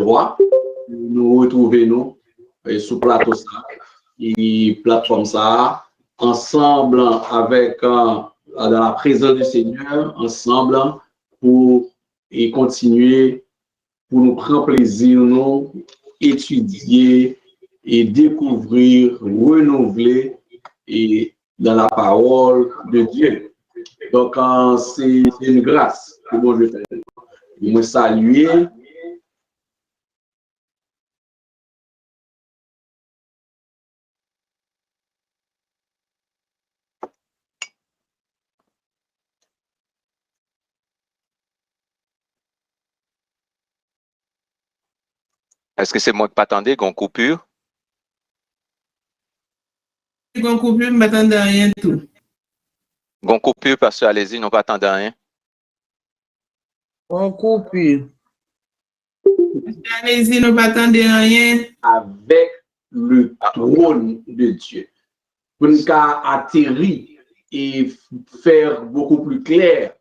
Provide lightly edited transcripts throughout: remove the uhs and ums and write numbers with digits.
droit. Nous retrouvons sur plateau ça et plateforme ça, ensemble avec dans la présence du Seigneur, ensemble pour continuer, pour nous prendre plaisir, nous étudier et découvrir, renouveler et dans la parole de Dieu. Donc, c'est une grâce que bon Dieu fait. Je me saluer. Est-ce que c'est moi qui m'attendais, qu'on coupure? Qu'on coupure, je ne m'attendais à rien tout. Qu'on coupure, parce que allez-y, non pas attendre à rien. On coupure. Allez-y, ne m'attendez à rien. Avec le trône de Dieu. Pour nous atterrir et faire beaucoup plus clair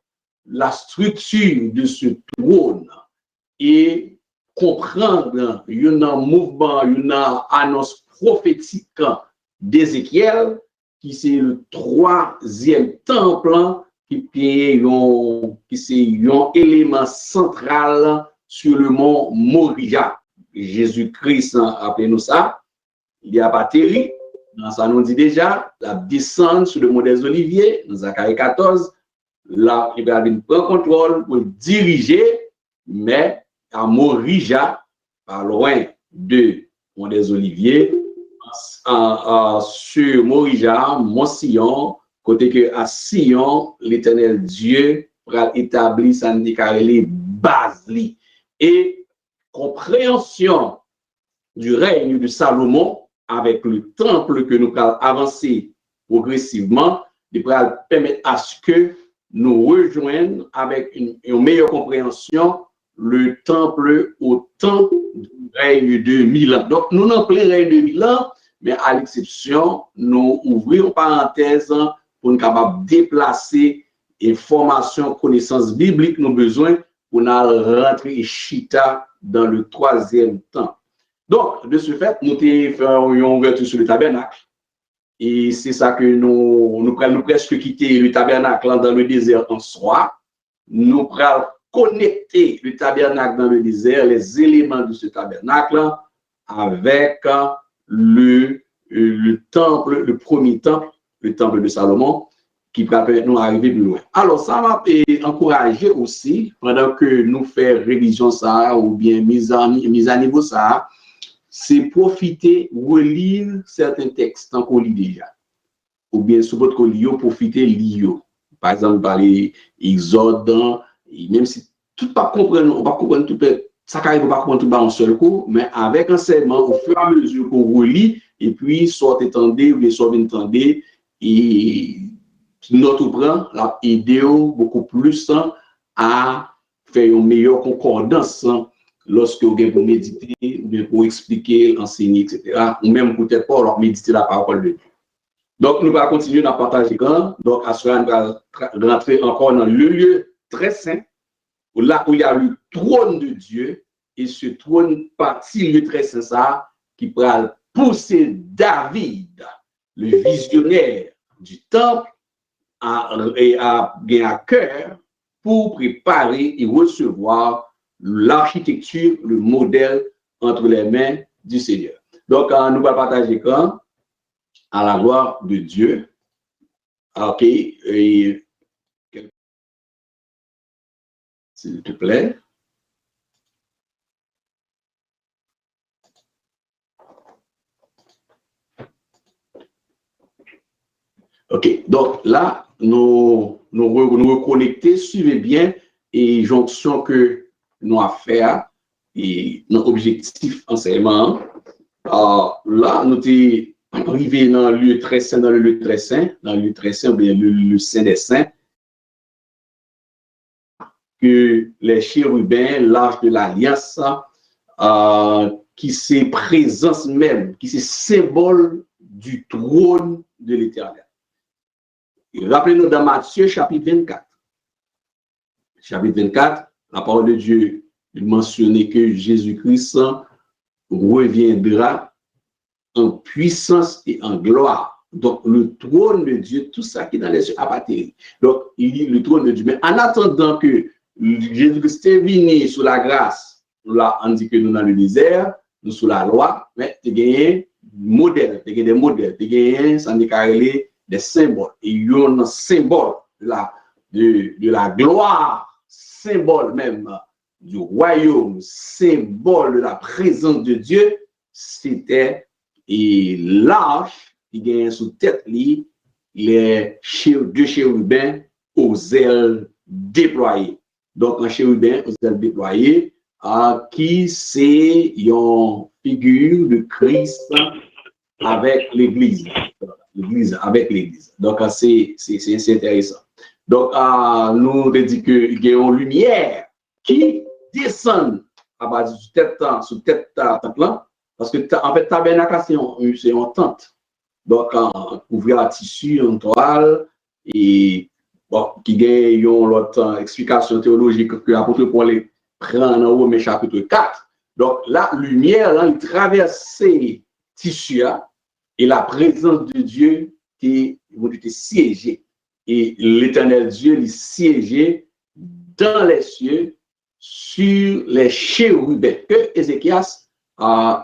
la structure de ce trône et comprendre un mouvement, une annonce prophétique d'Ézéchiel, qui c'est le troisième temple, qui est un élément central sur le mont Moria. Jésus-Christ, appelez-nous ça, il y a bâti, ça nous dit déjà, la descente sur le mont des Oliviers, dans Zacharie 14, là, il va prendre contrôle pour diriger, mais à Morija, pas loin de mont des Oliviers, sur Morija, Mont Sion, côté que à Sion, l'Éternel Dieu va établir sa base. Et compréhension du règne de Salomon avec le temple que nous allons avancer progressivement, il va permettre à ce que nous rejoignons avec une meilleure compréhension le temple au temps du règne de 1000 ans. Donc, nous n'en plein règne de 1000 ans, mais à l'exception, nous ouvrons parenthèse pour nous capables de déplacer information, connaissance biblique, nous besoin pour nous rentrer chita dans le troisième temps. Donc, de ce fait, nous faisons une ouverture sur le tabernacle. Et c'est ça que nous presque quitter le tabernacle dans le désert en soi. Nous prenons connecter le tabernacle dans le désert, les éléments de ce tabernacle avec le temple, le premier temple, le temple de Salomon, qui va permettre nous arriver plus loin. Alors, ça m'a encouragé aussi, pendant que nous faisons révision ça, ou bien mise à niveau ça, c'est profiter, relire certains textes tant qu'on lit déjà. Ou bien, sur votre collio, profiter, lire. Par exemple, par les Exodes, même si tout pas comprendre, on va comprendre tout, ça n'arrive pas comprendre tout en seul coup, mais avec enseignement, au fur et à mesure qu'on relit, et puis, soit étendez, ou bien soit entendez, et notre prend la idéo beaucoup plus à faire une meilleure concordance lorsque vous avez pour méditer, ou bien pour expliquer, enseigner, etc. Ou même peut-être pas alors méditer la parole de Dieu. Donc, nous allons continuer à partager. Donc, à cela, nous allons rentrer encore dans le lieu très saint, là où il y a le trône de Dieu, et ce trône parti le très saint, ça, qui pourra pousser David, le visionnaire du temple, à cœur pour préparer et recevoir l'architecture, le modèle entre les mains du Seigneur. Donc, nous allons partager quand à la gloire de Dieu. OK. Et s'il te plaît. OK. Donc, là, nous reconnecter, suivez bien et jonction que nous avons fait et notre objectif enseignement. Là, nous sommes arrivés dans le lieu très saint, ou bien le saint des saints, que les chérubins, l'arche de l'alliance, qui c'est présence même, qui c'est symbole du trône de l'Éternel. Rappelez-nous dans Matthieu chapitre 24. Chapitre 24, la parole de Dieu il mentionnait que Jésus-Christ reviendra en puissance et en gloire. Donc, le trône de Dieu, tout ça qui est dans les cieux a atterri. Donc, il dit le trône de Dieu. Mais en attendant que Jésus-Christ est venu sous la grâce, là, on dit que nous dans le désert, nous sous la loi, mais tu as gagné des modèles, tu as gagné, ça des symboles. Et il y a un symbole de la gloire, symbole même du royaume, symbole de la présence de Dieu, c'était l'arche qui gagne sous tête les deux chérubins aux ailes déployées. Donc, un chérubin aux ailes déployées, qui c'est une figure de Christ avec l'Église. L'Église avec l'Église. Donc, c'est intéressant. Donc, nous avons dit qu'il y a une lumière qui descend à base du tête sous tête là, parce que en fait, tabernacle, c'est une tente. Donc, couvrir à tissu, en toile, et bon, qui gagne l'autre explication théologique que l'apôtre Paul prend en Romains chapitre 4. Donc, la lumière, là, il traverse ces tissus et la présence de Dieu qui est siégée. Et l'éternel Dieu, il siégeait dans les cieux sur les chérubins. Que Ézéchias,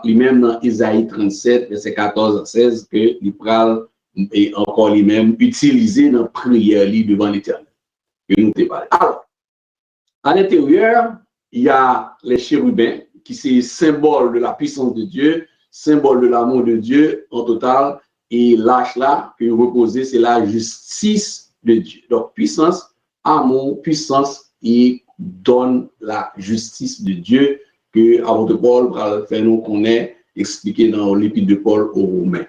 lui-même dans Isaïe 37, verset 14 à 16, que il parle et encore lui-même utilisé dans la prière devant l'éternel. Alors, à l'intérieur, il y a les chérubins qui sont symbole de la puissance de Dieu, symbole de l'amour de Dieu en total, et l'arche là que vous reposez, c'est la justice de Dieu. Donc, puissance, amour, puissance, il donne la justice de Dieu que l'apôtre Paul va faire nous connaître, expliqué dans l'épître de Paul aux Romains.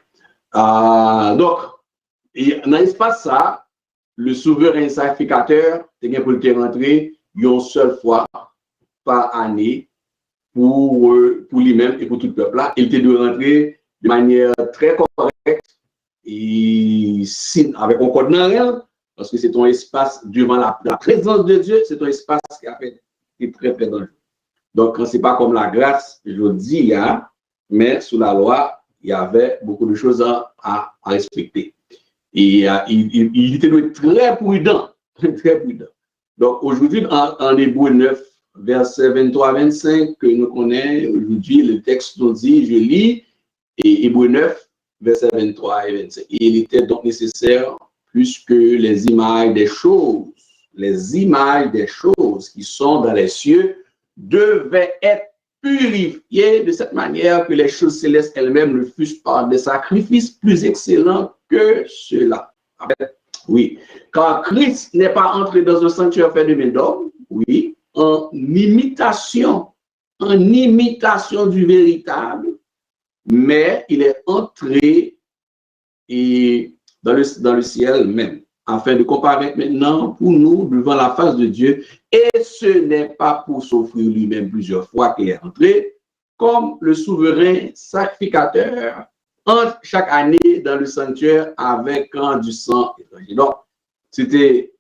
Donc, dans l'espace ça, le souverain sacrificateur, c'est pour le rentrer une seule fois par année pour lui-même et pour tout le peuple là. Il était de rentrer de manière très correcte et avec un code réel, parce que c'est un espace devant la présence de Dieu, c'est un espace qui a fait très très dangereux. Donc, ce n'est pas comme la grâce, je dis, mais sous la loi, il y avait beaucoup de choses à respecter. Et il était très prudent, très prudent. Donc, aujourd'hui, en Hébreu 9, verset 23-25, que nous connaissons aujourd'hui, le texte nous dit, je lis, et Hébreu 9, verset 23 et 25. Et il était donc nécessaire, puisque les images des choses qui sont dans les cieux, devaient être purifiées de cette manière que les choses célestes elles-mêmes ne fussent par des sacrifices plus excellents que ceux-là. Oui, car Christ n'est pas entré dans un sanctuaire fait de main d'homme, oui, en imitation du véritable, mais il est entré dans le ciel même, afin de comparer maintenant pour nous devant la face de Dieu. Et ce n'est pas pour s'offrir lui-même plusieurs fois qu'il est entré, comme le souverain sacrificateur entre chaque année dans le sanctuaire avec du sang étranger. Donc, c'était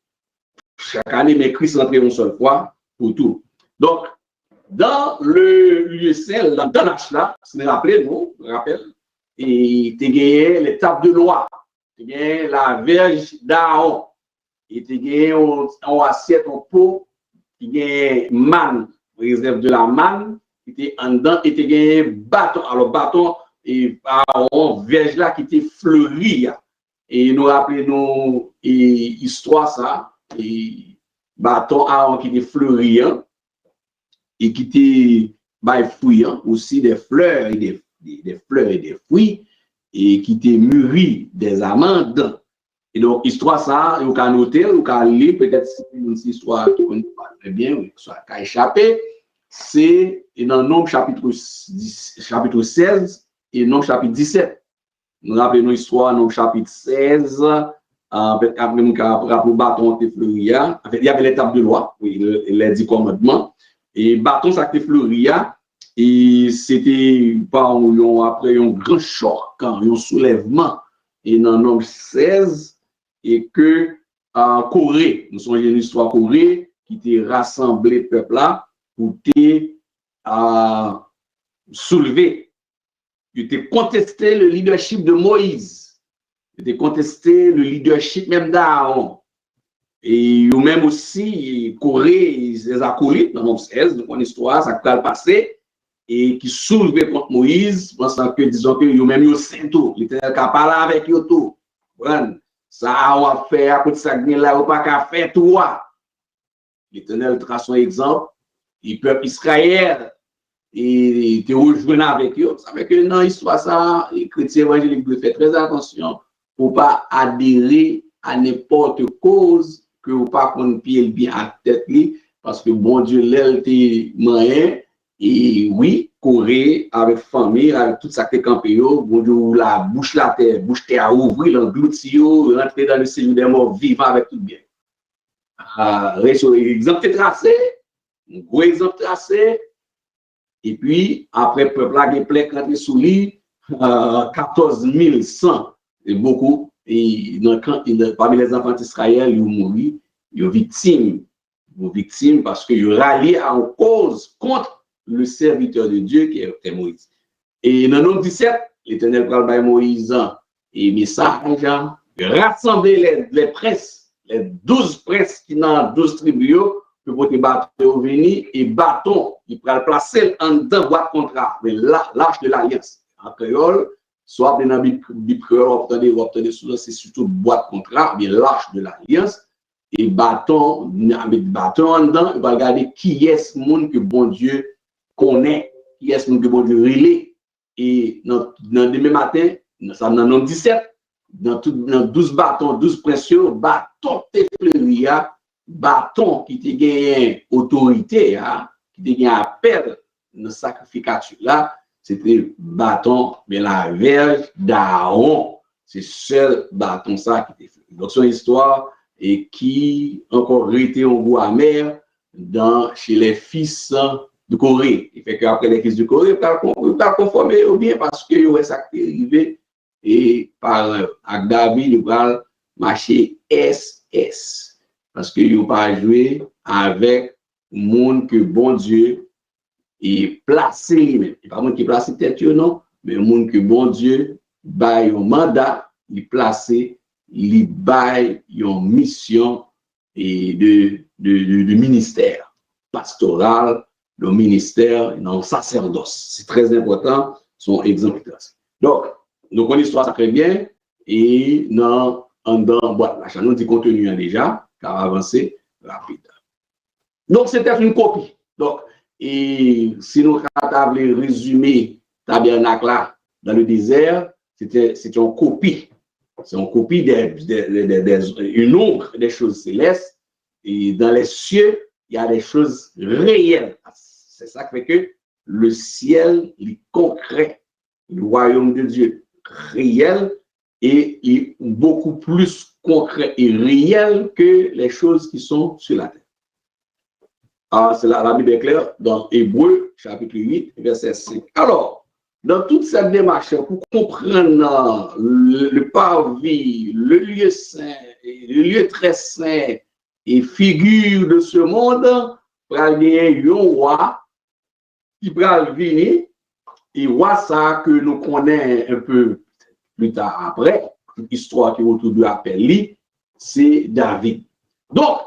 chaque année, mais Christ entrait une seule fois pour tout. Donc, dans le lieu saint, dans l'arche là, vous vous rappelez, nous, et tu gagné les tables de loi, tu gagné la verge d'Aaron, et tu gagné en assiette, en pot, tu gagné manne, réserve de la manne, qui était en dedans, et tu gagné bâton. Alors, bâton, et Aaron, verge là qui était fleuri. Et nous rappelons histoire ça, et bâton Aaron qui était fleuri, et qui était fouillant aussi des fleurs et des fleurs et des fruits, et qui était mûri des amandes. Et donc, histoire ça, vous pouvez noter, vous pouvez lire, peut-être c'est une histoire qui ne pas très bien, ou soit qui a échappé, c'est dans Nombre chapitre 16 et Nombre chapitre 17. Nous rappelons l'histoire, Nombre chapitre 16, après le bâton de fleuri, en fait, il y avait l'étape de loi, oui, les 10 commandements, et bâton ça qui fleuri, et c'était après un grand choc, un soulèvement, et dans Nombre 16, et que Corée, nous sommes une histoire Corée, qui était rassemblé le peuple là, pour soulevé. Il était contesté le leadership de Moïse. Il était contesté le leadership même d'Aaron. Et même aussi, Corée, les acolytes, dans le 16, donc en histoire, ça a passé, et qui soulevé contre Moïse, pensant que, disons que, même yo saint tout, l'Éternel qui a parlé avec eux tout. Ça, on va faire, à côté de ça, là, on pas qu'à faire tout. L'Éternel trace son exemple, et le peuple Israël, et te rejoindre avec eux. Ça fait que dans l'histoire, ça, les chrétiens évangéliques doivent faire très attention pour ne pas adhérer à n'importe cause que vous pas qu'on pied bien à tête li, parce que bon Dieu l'aile te moyen et oui Corée avec famille avec tout ça que campé bon Dieu la bouche terre à ouvrir l'englouti rentrer dans le séjour des morts vivant avec tout bien. Exemple tracé, un gros exemple tracé et puis après peuple là qui plein rentré sous lui 14 100 et beaucoup. Et parmi les enfants d'Israël, ils ont mouru, ils ont victimes parce qu'ils ont rallié en cause contre le serviteur de Dieu qui était Moïse. Et dans le nom 17, l'Éternel parle à Moïse et message, rassembler les princes, les 12 princes qui dans 12 tribus, pour que bâton venir et bâton, il peut le placer en deux boîtes contrat, mais l'âge de l'alliance. En créole, soit dans la Bible créole, obtenez souvent, c'est surtout boîte contrat, mais l'âge de l'alliance. Et bâton, avec bâton en dedans, il va regarder qui est ce monde que bon Dieu connaît, qui est ce monde que bon Dieu relève. Et dans demain matin, dans le 17, dans 12 bâtons, 12 précieux, bâton te fleuri, bâton qui te gagne autorité, qui te gagne appel dans sacrificature là, c'était bâton, mais la verge d'Aaron. C'est seul bâton ça qui était fait. Donc, son histoire et qui encore été en goût amer chez les fils de Corée. Il fait qu'après les fils de Corée, ils pas conformer au bien parce que il ça qui est arrivé et par David, il va marcher SS parce que il pas joué avec le monde que bon Dieu est placé lui-même. Il pas monde qui place tête non, mais le monde que bon Dieu bail un mandat, il placé, il bail une mission et de ministère pastoral, le ministère dans le sacerdoce. C'est très important, son exemple. Donc, nous connaissons l'histoire très bien et dans la chaîne du contenu déjà, car avancer rapide. Donc, c'était une copie. Donc, et si nous avons résumé tabernacle là dans le désert, c'est une copie. C'est une copie une ombre des choses célestes. Et dans les cieux, il y a des choses réelles. C'est ça qui fait que le ciel est concret. Le royaume de Dieu réel et beaucoup plus concret et réel que les choses qui sont sur la terre. C'est la Bible est claire dans Hébreux, chapitre 8, verset 5. Alors, dans toute cette démarche, pour comprendre le parvis, le lieu saint, le lieu très saint et figure de ce monde, il y a un roi qui va venir, et roi ça que nous connaissons un peu plus tard après, l'histoire qui est autour de l'appel, c'est David. Donc,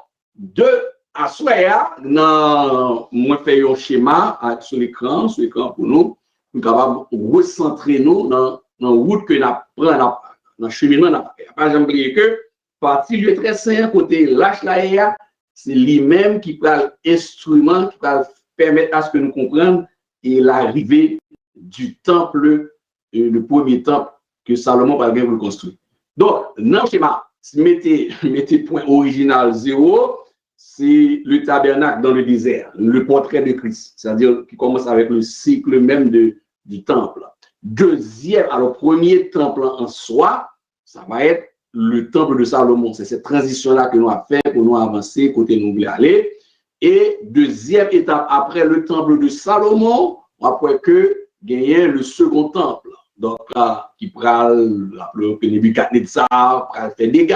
à Soya, moi fait un schéma sur l'écran pour nous capables de recentrer nous dans la route que nous prenons, dans le cheminement. Pas jamais oublier que partie du très saint côté lâche la c'est lui-même qui prend l'instrument qui va permettre à ce que nous comprenions et l'arrivée du temple, le premier temple que Salomon va bien construire. Donc, dans le schéma, mettez point original 0. C'est le tabernacle dans le désert, le portrait de Christ, c'est-à-dire qui commence avec le cycle même du temple. Deuxième, alors premier temple en soi, ça va être le temple de Salomon. C'est cette transition-là que nous avons fait pour nous avancer, côté nous voulons aller. Et deuxième étape, après le temple de Salomon, après que gagner le second temple. Donc là, qui prend que Nebuchadnezzar fait des dégâts,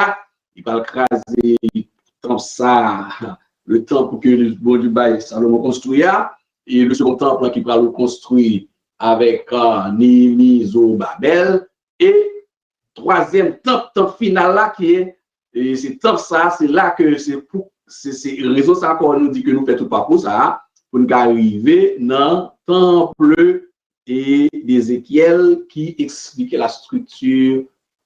il va craser comme ça, le temple que le bon Dubaï Salomon construit, et le second temple qui va le construire avec Néhémie, Zorobabel, et troisième temple final là qui est, et c'est temple ça, c'est là que c'est raison ça qu'on nous dit que nous faisons tout parcours ça, pour nous arriver dans le temple et d'Ézéchiel qui expliquait la structure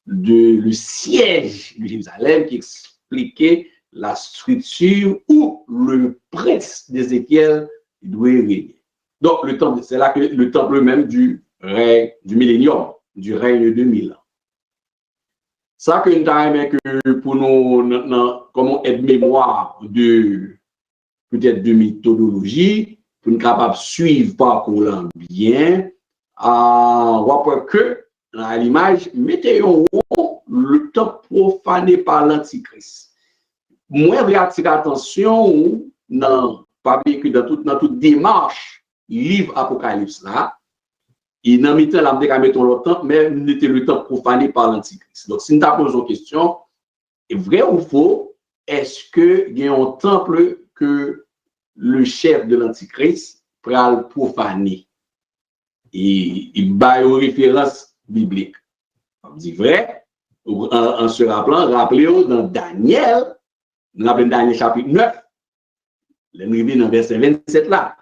le siège de Jérusalem, qui expliquait la structure où le prince d'Ézéchiel doit régner. Donc, le temple, c'est là que le temple même du règne, du millénium, du règne de 1000 ans. Ça que nous avons que pour nous, comment être mémoire de peut-être de méthodologie, pour nous capables de suivre parcours bien, on voit que à l'image, mettez le temple profané par l'Antichrist. Moi, j'ai attiré attention dans toute démarche livre Apocalypse là, et dans le temps, là, mettons le temple, mais c'était le temple profané par l'Antichrist. Donc, si nous posons une question, est vrai ou faux, est-ce qu'il y a un temple que le chef de l'Antichrist pral profaner? Et il bat une référence biblique. On dit vrai, en se rappelant, rappelez-vous dans Daniel, nous appelons Daniel chapitre 9, nous arrivons dans verset 27 là.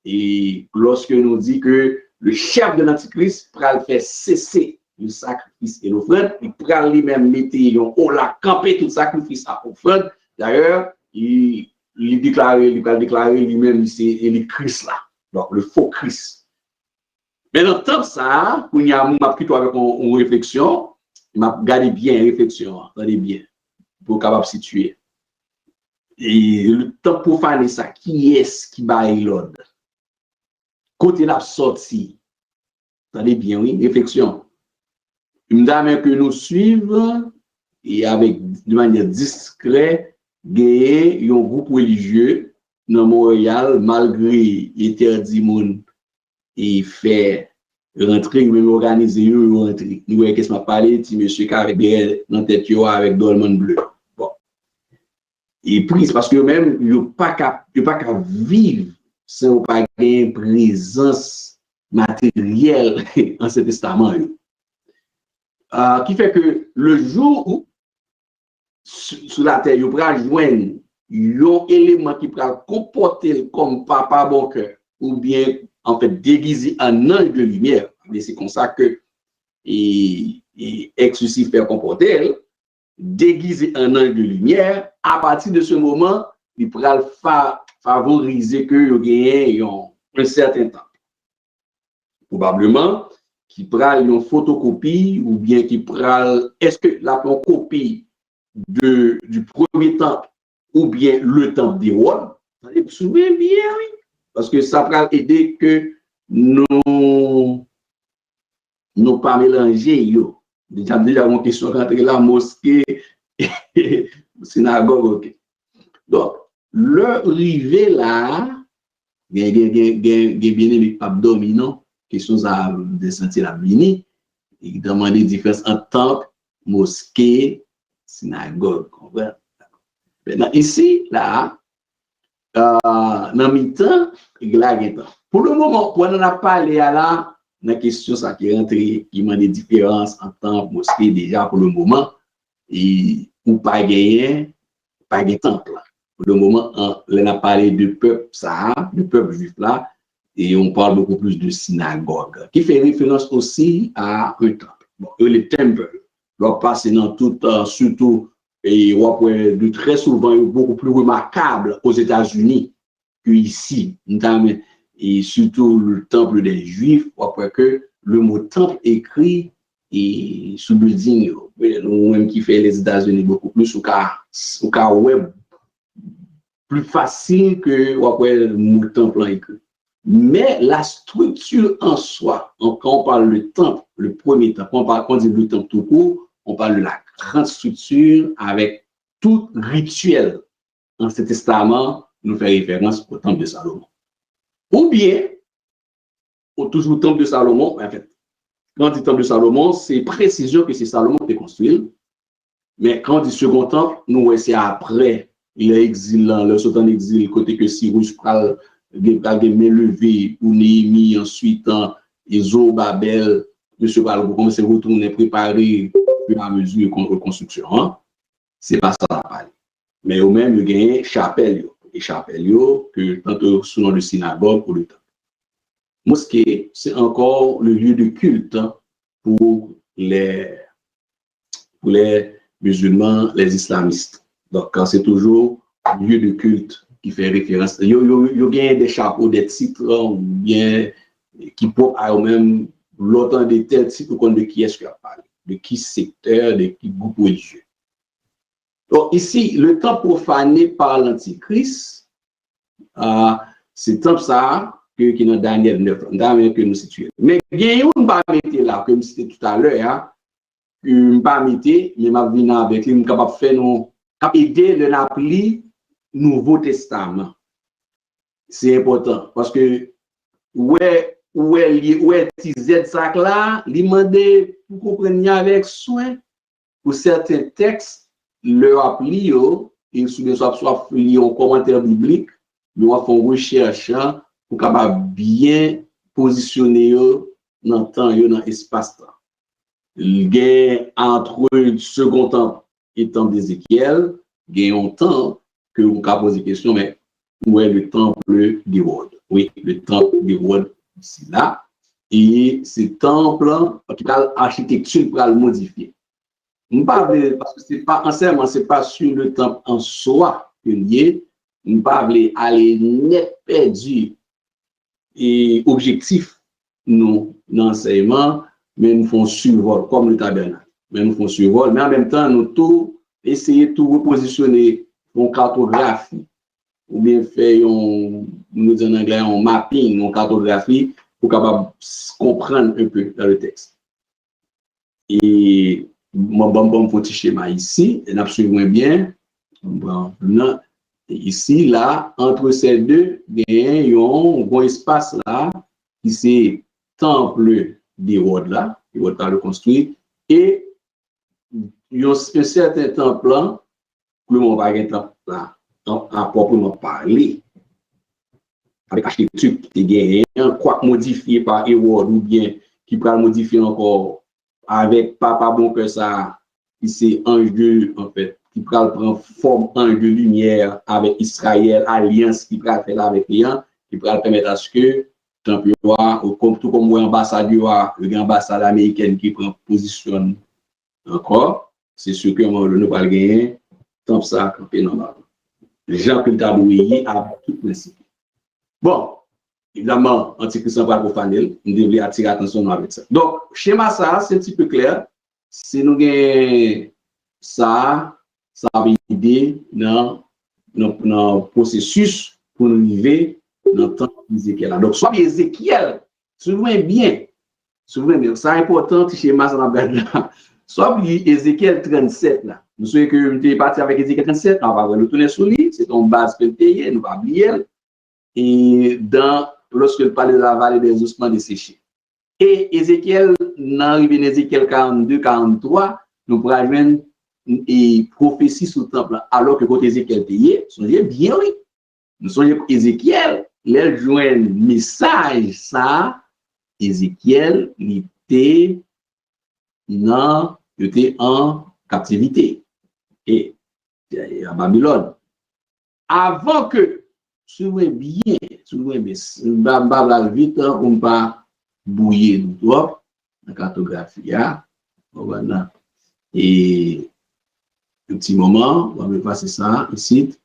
Et lorsque nous dit que le chef de l'Antichrist pral faire cesser le sacrifice et l'offrande, il pral lui-même mettre la camper tout sacrifice à offrande. D'ailleurs, il va déclarer lui-même c'est le Christ là, donc le faux Christ. Mais dans le temps ça, il y a plutôt avec une réflexion, il m'a gardé bien réflexion, regardez bien, pour capable situer. Et le temps pour faire ça, qui est-ce qui va l'ordre? Côté la sortie, regardez bien, oui, réflexion. Il me dit que nous suivons et avec de manière discrète, gagner un groupe religieux dans Montréal, malgré interdit monde et fait rentrer, même organiser, rentrer. Nous voyons qu'est-ce que m'a parlé, petit monsieur qui avec des dans tête avec dolman bleu. Bon. Et puis, parce que même, il n'y a pas qu'à vivre sans pas une présence matérielle en ce testament. Qui fait que le jour où, sur la terre, il pourra joindre un élément qui pourra comporter comme papa bon cœur, ou bien en fait déguisé en ange de lumière. C'est comme ça que ex-Lucifer comporter, déguisé en ange de lumière. À partir de ce moment, il pourra favoriser que vous gagnez un certain temps. Probablement, qui prend une photocopie ou bien qui prend, est-ce que la copie du premier temple ou bien le temple des rois, vous vous souvenez bien, oui. Parce que ça va aider que nous pas mélanger. Déjà une question entre la mosquée et la synagogue. Okay. Donc, le rivet là, il y a bien aimé pape dominant, question de sentir la vini, il demande la différence entre temple, mosquée, synagogue. Maintenant, ici, là, dans le mi-temps, pour le moment, pour on a parlé à la question ça qui est rentrée, qui m'a des différences en temple, mosquée, déjà pour le moment, et ou pas gagner, pas de temple. Pour le moment, on a parlé de peuple, ça, du peuple juif là, et on parle beaucoup plus de synagogue, qui fait référence aussi à un temple. Bon, le temple doit passer dans tout, surtout, et de très souvent, beaucoup plus remarquable aux États-Unis qu'ici, et surtout le temple des Juifs, que le mot temple écrit et sous building, nous-mêmes qui fait les États-Unis beaucoup plus au cas web, plus facile que le mot temple écrit. Mais la structure en soi, quand on parle du temple, le premier temple, quand on dit le temple tout court, on parle de la grande structure avec tout rituel. Dans ce testament, nous fait référence au temple de Salomon. Ou bien, toujours temple de Salomon, en fait, quand on dit temple de Salomon, c'est précision que c'est Salomon qui a construit. Mais quand on dit second temple, nous, c'est après l'exil, le saut en exil, côté que Cyrus parle main levée ou Néhémie, ensuite, Zorobabel, monsieur Balgo, comment c'est retourner, préparer au fur et à mesure de reconstruction. Hein? C'est pas ça la parole. Mais au même, il y a chapelle, et chapelle, que tantôt sous nom de synagogue pour le temps. Mosquée, c'est encore le lieu de culte pour les musulmans, les islamistes. Donc, quand c'est toujours lieu de culte qui fait référence, il y a des chapeaux, des titres, ou bien qui portent à eux-mêmes longtemps des tels titres de qui est-ce qu'il a parlé, de qui secteur, de qui groupe religieux. Donc, ici, le temple profané par l'Antichrist, c'est temple ça qui est dans Daniel 9, dans que nous situons. Mais il y a une mettre là, comme c'était tout à l'heure, une pas mettre, mais je vais venir avec lui, capable de faire nous, aider le appli Nouveau Testament. C'est important parce que ouais TZ ça là, il demande pour comprendre avec soin pour certains textes le appli et soit lié au commentaire biblique, nous avons une recherche pour capable bien positionner dans le temps et dans l'espace-temps. Il y a entre le second temple et le temple d'Ézéchiel, il y a un temps que vous pouvez poser des questions, mais où est le temple d'Hérode? Oui, le temple d'Hérode, c'est là. Et ce temple, en tout cas, l'architecture pour le modifier. Parce que c'est pas entièrement, c'est pas sur le temple en soi que lié. Nous ne pouvons pas aller net perdu et objectif, nous, l'enseignement, mais nous faisons survol, comme le tabernacle. Mais nous faisons survol, mais en même temps, nous tout essayer de tout repositionner en cartographie, ou bien faire, nous disons en anglais, en mapping, en cartographie, pour capable comprendre un peu dans le texte. Et mon petit schéma ici, et absolument bien. Bon, ici, là, entre ces deux, il y a un bon espace là, qui c'est temple d'Hérode là, Hérode a le construit, et il y a un certain temple là, que on va un temple là, à proprement parler, avec l'architecture qui est gagné, quoi modifié par Hérode, ou bien qui peut modifier encore avec Papa Bon que ça, qui c'est ange de, en fait, qui peut prendre forme ange de lumière avec Israël, alliance qui peut faire avec les gens, qui peut permettre à ce que temple comme tout comme ambassadeur, le grand ambassade américaine qui prend position encore, c'est sûr que nous ne pas gagner tant ça campé normal. Les gens que tabouillé à tout principe. Bon, évidemment, Antichrist va profaner, nous devons attirer attention avec ça. Donc, schéma ça, c'est un petit peu clair. Si nous gagnons ça va aider dans le processus pour nous arriver dans le temps d'Ézéchiel. Donc, soit Ézéchiel, souvenez bien, c'est important, schéma ça là. Soit Ézéchiel 37 là. Nous savons que nous sommes partis avec Ézéchiel 37, on va retourner sur lui, c'est une base que payer, nous va oublier. Et lorsque nous parlons de la vallée des ossements desséchés. Et Ézéchiel, dans Ézéchiel 42, 43, nous prenons une prophétie sur le temple, alors que quand Ézéchiel payait, songez bien oui. Nous songez Ézéchiel, il joint un message, ça, Ézéchiel, il était en captivité et à Babylone. Avant que, souvent bien, vite, on ne pas bouiller du tout, la cartographie, voilà. Et un petit moment, on va me passer ça ici.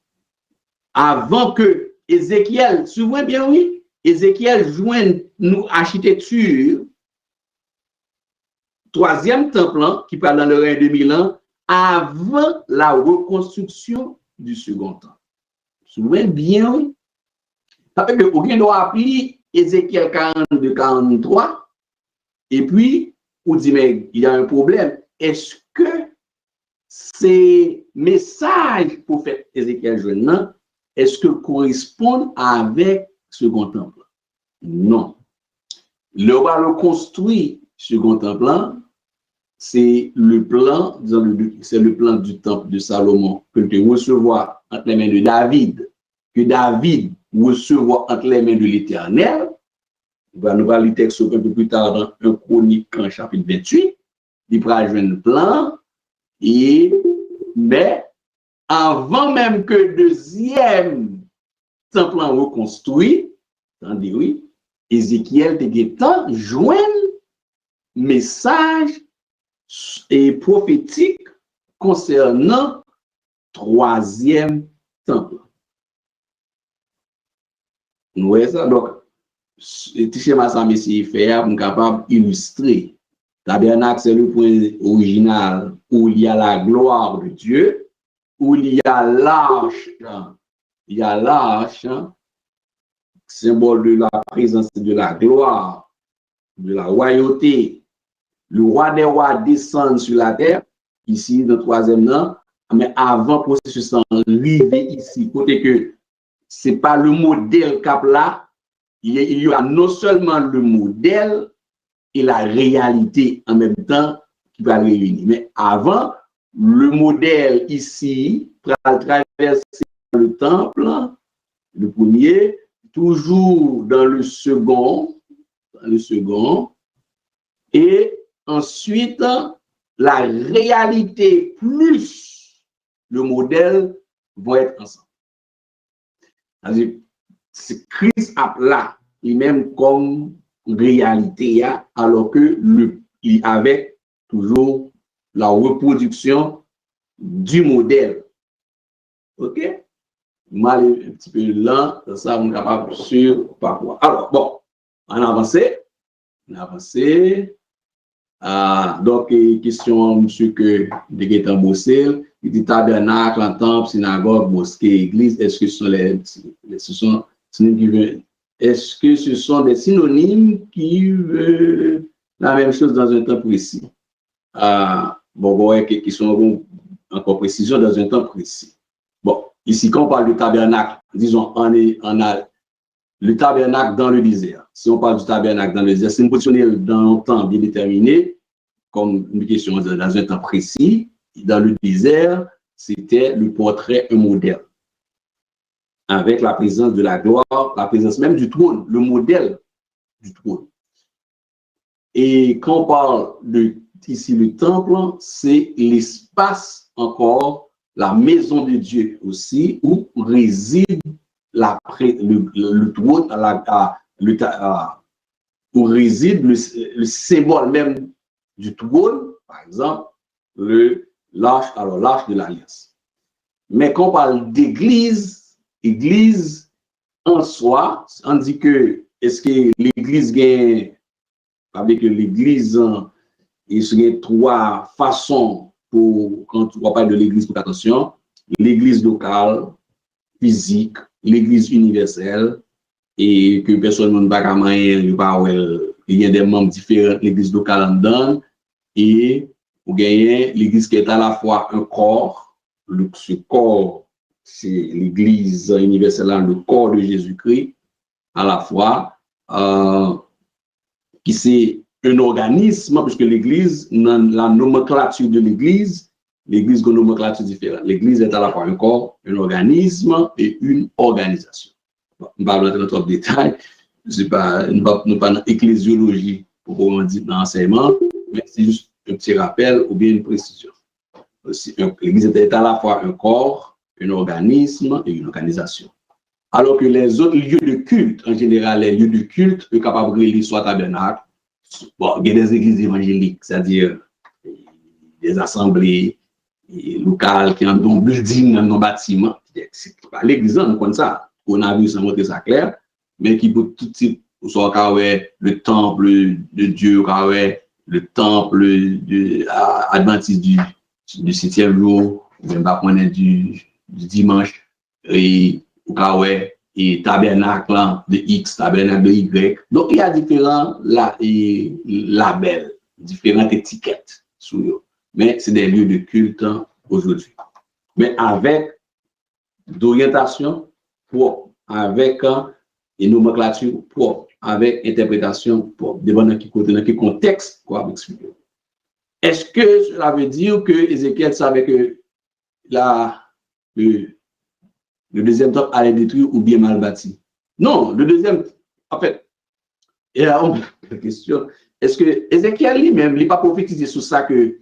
Avant que Ézéchiel, souvent bien oui, Ézéchiel joigne nous architecture, troisième temple qui parle dans le règne de 2000 ans, avant la reconstruction du second temple. Souvent bien oui. Ça fait que vous doit appeler Ézéchiel 42, 43, et puis, vous dites, mais il y a un problème. Est-ce que ces messages pour faire Ézéchiel jeune, est-ce que correspondent avec le second temple? Non. Le roi reconstruit second temple, c'est le plan, c'est le plan du temple de Salomon que tu recevoir entre les mains de David, que David recevoir entre les mains de l'Éternel. Nous allons lire le texte un peu plus tard dans 1 Chronique en chapitre 28. Il va jouer un plan. Mais avant même que le deuxième temple soit reconstruit, attendez, oui, Ézéchiel te joint message et prophétique concernant troisième temple. Vous voyez ça? Donc, le schéma ça m'essaye faire pour capable d'illustrer. Tabernacle, c'est le point original où il y a la gloire de Dieu, où il y a l'arche. Il y a l'arche, symbole de la présence de la gloire, de la royauté. Le roi des rois descend sur la terre, ici, dans le troisième nom, mais avant le processus d'arriver ici, côté que ce n'est pas le modèle cap là, il y a non seulement le modèle et la réalité en même temps qui va réunir. Mais avant, le modèle ici, traverser le temple, le premier, toujours dans le second, et ensuite, la réalité plus le modèle vont être ensemble. C'est-à-dire, c'est Christ à plat, lui-même comme réalité, alors que il avait toujours la reproduction du modèle. OK? Mal un petit peu lent, ça, on est capable sur parfois. Alors, bon, on avance. Donc, question, monsieur, que de Guétan Bossel, il dit tabernacle, en temple, synagogue, mosquée, église, est-ce que ce sont des synonymes qui veulent la même chose dans un temps précis? Bon, qui sont encore précision dans un temps précis. Bon, ici, quand on parle de tabernacle, disons, on a le tabernacle dans le désert. Si on parle du tabernacle dans le désert, c'est une position dans un temps bien déterminé, comme une question dans un temps précis. Dans le désert, c'était le portrait, un modèle. Avec la présence de la gloire, la présence même du trône, le modèle du trône. Et quand on parle ici le temple, c'est l'espace encore, la maison de Dieu aussi, où réside le trône, où réside le symbole même du trône, par exemple, l'arche de l'Alliance. Mais quand on parle d'église, église en soi, on dit que est-ce que l'église gagne, avec l'église, il y a trois façons pour, quand on parle de l'église, pour attention, l'église locale, physique, l'église universelle, et que personne ne va pas il y a des membres différents, l'église locale en donne, et vous gagnez l'église qui est à la fois un corps, ce corps, c'est l'église universelle, le corps de Jésus-Christ, à la fois, qui c'est un organisme, puisque l'église, la nomenclature de l'église a une nomenclature différente. L'église est à la fois un corps, un organisme et une organisation. Bon, on va rentrer dans trop de détails. Nous ne sommes pas dans l'ecclésiologie pour on dit dans l'enseignement, mais c'est juste un petit rappel ou bien une précision. L'église est à la fois un corps, un organisme et une organisation. Alors que les autres lieux de culte, en général, les lieux de culte, sont capables de relier soit tabernacle, bon, il y a des églises évangéliques, c'est-à-dire des assemblées locales qui ont un building, un bâtiment. L'église, on connaît ça. On a vu ça montrer ça clair, mais qui peut tout type, soit le temple de Dieu, le temple adventiste du 7e jour, même pas du dimanche, et tabernacle de X, tabernacle de Y. Donc, il y a différents labels, différentes étiquettes sur eux. Mais c'est des lieux de culte aujourd'hui. Mais avec d'orientation propre, avec une nomenclature propre, avec interprétation propre, dépendant de quel contexte, quoi, expliquer. Est-ce que cela veut dire que Ézéchiel savait que le deuxième temple allait détruire ou bien mal bâti? Non, le deuxième, en fait, il y a une question. Est-ce que Ézéchiel lui-même, il n'a pas prophétisé sur ça que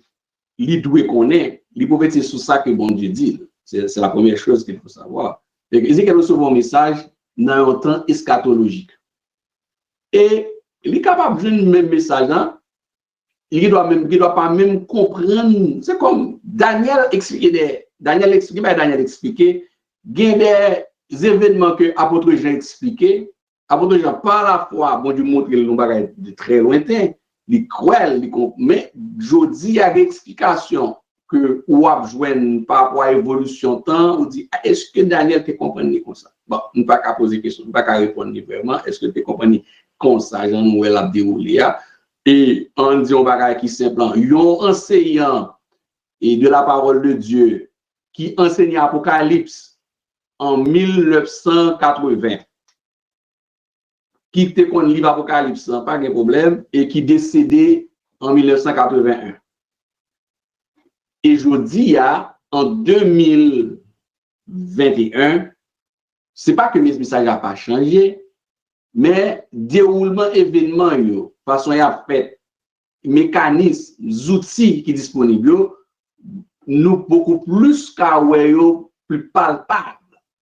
il doit connaître, il prophétise sur ça que bon Dieu dit. C'est la première chose qu'il faut savoir. Ézéchiel reçoit un message dans un temps eschatologique. Et il est capable de le même message, hein? Il ne doit pas même comprendre. C'est comme Daniel expliquait, Daniel expliquait, il y a des événements que l'apôtre Jean expliqué. L'apôtre Jean, par la foi, bon Dieu montre le bagage de très lointain, il croit, mais je dis, il y a des explications que ou a besoin par rapport à l'évolution de temps, on dit, est-ce que Daniel te comprend comme ça? Bon, on ne peut pas poser question, on ne peut pas répondre vraiment, est-ce que tu comprends comme ça, Jean-Noël a déroulé. Et on dit un bagage qui est simple, un enseignant et de la parole de Dieu qui enseignait Apocalypse en 1980, qui était qu'on livre Apocalypse, pas de problème, et qui décédé en 1981. Et je dis, en 2021, c'est pas que mes messages n'ont pas changé, mais déroulement événement, façon y a fait, mécanismes, outils qui sont disponibles, nous beaucoup plus plus palpables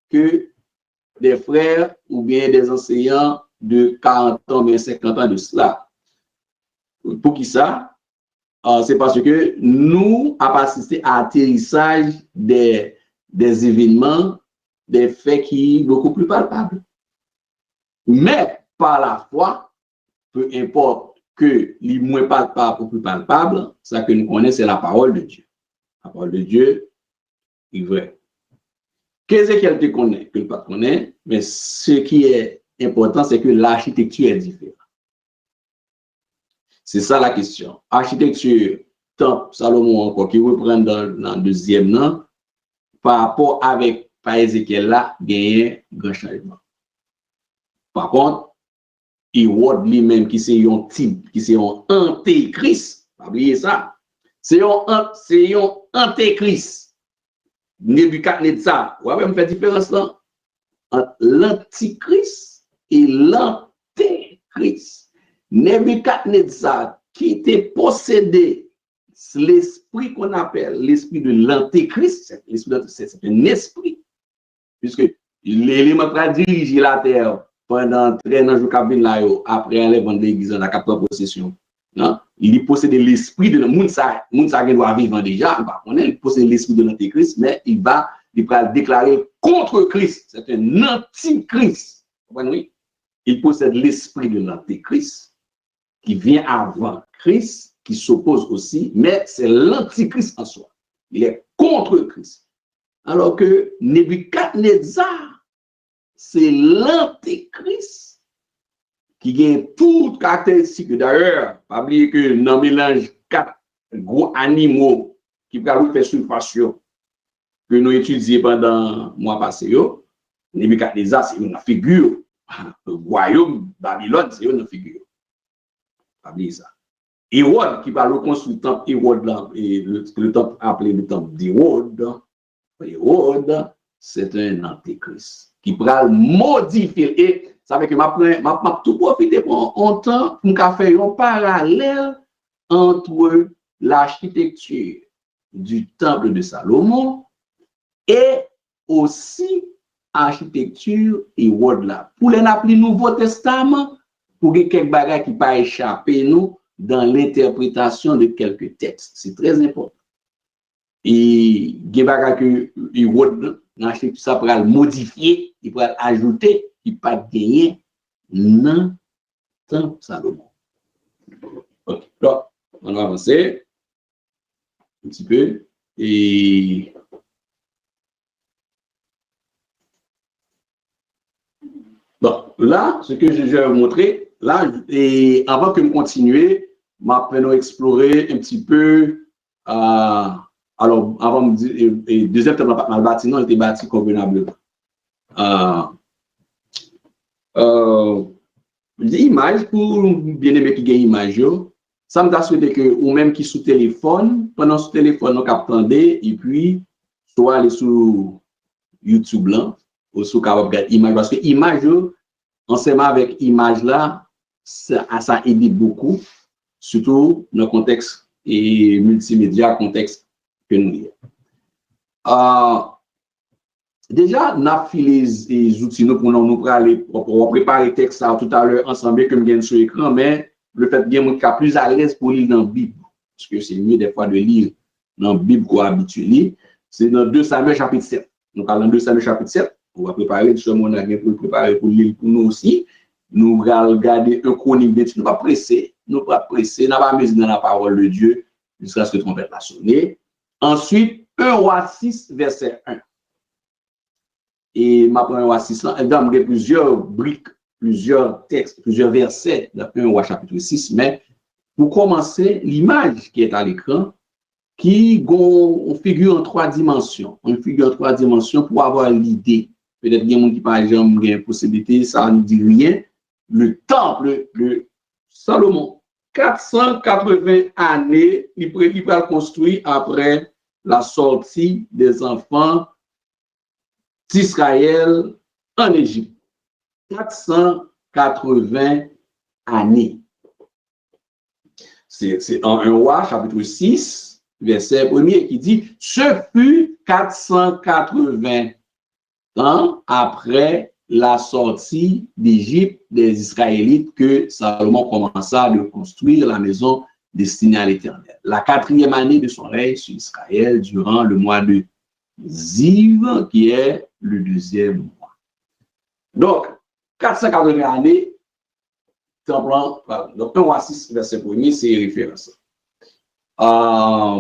que des frères ou bien des enseignants de 40 ans, mais 50 ans de cela. Pour qui ça? C'est parce que nous avons assisté à l'atterrissage des événements, des faits qui sont beaucoup plus palpables. Mais par la foi, peu importe que les moins palpables ou plus palpables, ça que nous connaissons, c'est la parole de Dieu. La parole de Dieu est vraie. Qu'est-ce qu'elle te connaît, que ne pas connaît, mais ce qui est important, c'est que l'architecture est différente. C'est ça la question. Architecture, temple, Salomon encore, qui reprend dans le deuxième nom, par rapport avec par Ézéchiel là, il y a un grand changement. Par contre, Hérode lui-même, qui c'est un type, qui c'est un antéchrist, pas oublier ça, c'est un antéchrist. Nebuchadnezzar, ouais, on fait différence là entre l'antichrist et l'antéchrist. Nebuchadnezzar qui était possédé l'esprit qu'on appelle l'esprit de l'antéchrist, c'est un esprit, puisque l'élément qui a dirigé la terre pendant 13 ans, après l'enlèvement de l'église dans la capitale possession. Non? Il possède l'esprit de l'antéchrist, il doit vivre déjà, il possède l'esprit de l'antéchrist, mais il va déclarer contre Christ. C'est un antichrist. Oui? Il possède l'esprit de l'antéchrist qui vient avant Christ, qui s'oppose aussi, mais c'est l'antichrist en soi. Il est contre Christ. Alors que Nebuchadnezzar, c'est l'antéchrist qui gagne toute caractéristique. D'ailleurs, pas oublier que dans le mélange 4 gros animaux qui peuvent faire surface que nous étudions pendant le mois passé, Nebuchadnezzar, c'est une figure. Le royaume Babylone, c'est une figure. Pas oublier ça. Hérode, qui va reconstruire le temple Hérode, et le temple appelé le temple d'Hérode, Hérode, c'est un antéchrist qui va modifier. Et ça veut que je tout profiter pour un temps pour faire un parallèle entre l'architecture du temple de Salomon et aussi l'architecture Hérode là. Pour les appeler Nouveau Testament, pour que quelques bagages qui ne pas échapper nous dans l'interprétation de quelques textes. C'est très important. Et il y a des bagages que Hérode, ça pourra le modifier, il pourra ajouter, il ne peut pas gagner dans le temps Salomon. Ok, donc, on va avancer un petit peu. Et bon, là, ce que je vais vous montrer, là, et avant que je continue, je vais explorer un petit peu. Alors, avant de dire, deuxième thème, le bâtiment était bâti convenablement. L'image, pour bien aimer qui gagne l'image, ça me souhaité que, ou même qui sous téléphone, pendant sous téléphone, on capte et puis, soit aller sur YouTube là, ou sur capable regarder image, parce que image, enseignement avec image là, ça aide beaucoup, surtout dans le contexte et multimédia, contexte que nous avons. Déjà, nous avons fait les outils pour nous préparer le texte tout à l'heure ensemble, comme bien sur l'écran, mais le fait bien qu'il y a plus à l'aise pour lire dans la Bible, parce que c'est mieux des fois de lire dans la Bible qu'on habitué. C'est dans 2 Samuel chapitre 7. Nous parlons de 2 Samuel chapitre 7. On va préparer, justement, on a bien pour préparer pour lire pour nous aussi. Nous allons regarder un chronique de nous pas presser, nous pas presser, nous pas mettre dans la parole de Dieu jusqu'à ce que trompette la sonne. Ensuite, 1 Roi 6, verset 1. Et ma première Roi 6, là, il y a plusieurs briques, plusieurs textes, plusieurs versets dans 1 Roi chapitre 6, mais pour commencer, l'image qui est à l'écran, qui figure en 3 dimensions. On figure en 3 dimensions pour avoir l'idée. Peut-être qu'il y a des gens qui par exemple ont une possibilité, ça ne dit rien. Le temple de Salomon, 480 années, il va construire après la sortie des enfants d'Israël en Égypte. 480 années. C'est en 1 Roi, chapitre 6, verset 1er, qui dit « Ce fut 480 ans après la sortie d'Égypte des Israélites que Salomon commença de construire la maison destinée à l'Éternel. La 4e année de son règne sur Israël durant le mois de Ziv, qui est le 2e mois. » Donc, 480 années, donc 1 Roi 6, verset 1er, c'est référence.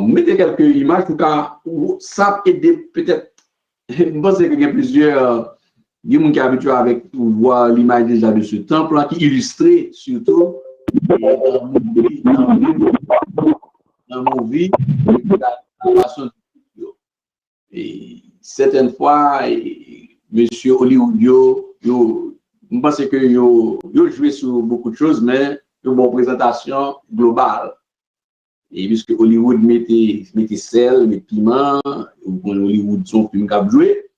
Mettez quelques images, en tout cas, ça aide peut-être. Je pense qu'il y a plusieurs gens qui sont habitués avec voir l'image déjà de ce temple qui illustrait surtout dans nos vies la façon de vivre. Et certaines fois, monsieur Hollywood, je pense que yo joué sur beaucoup de choses, mais une bonne présentation globale. Et puisque Hollywood mettait sel, met piment, Hollywood son film qu'a joué,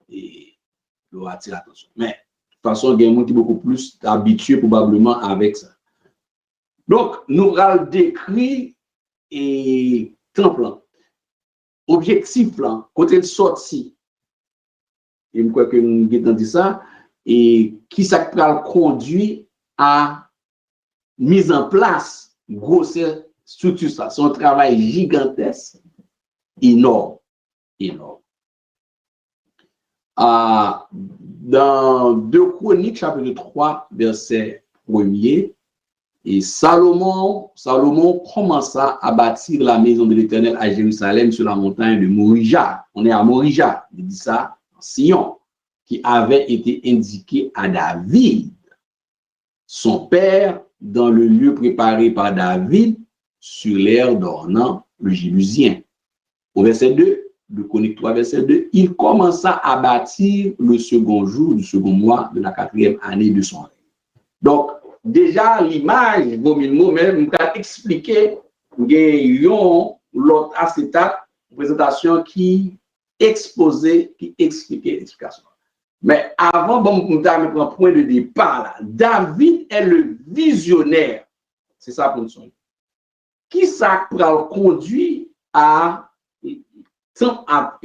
et il attire l'attention. Mais de toute façon, il y a des gens qui sont beaucoup plus habitués probablement avec ça. Donc, nous allons décrire et temple, objectif là, côté de sortie. Et je crois que nous avons dit ça, et qui ça va conduire à mise en place grosse structure ça. C'est un travail gigantesque, énorme. Dans 2 Chroniques, chapitre 3, verset 1er, et Salomon commença à bâtir la maison de l'Éternel à Jérusalem sur la montagne de Morija. On est à Morija, il dit ça, en Sion, qui avait été indiqué à David, son père, dans le lieu préparé par David sur l'aire d'Ornan, le Jébusien. Au verset 2, de Chronique 3, verset 2, il commença à bâtir le second jour du second mois de la 4e année de son règne. Donc, déjà, l'image, même, m'a expliqué l'autre acétate, présentation qui exposait, qui expliquait l'explication. Mais avant, on va mettre un point de départ là. David est le visionnaire. C'est ça pour nous. Qui ça va conduire à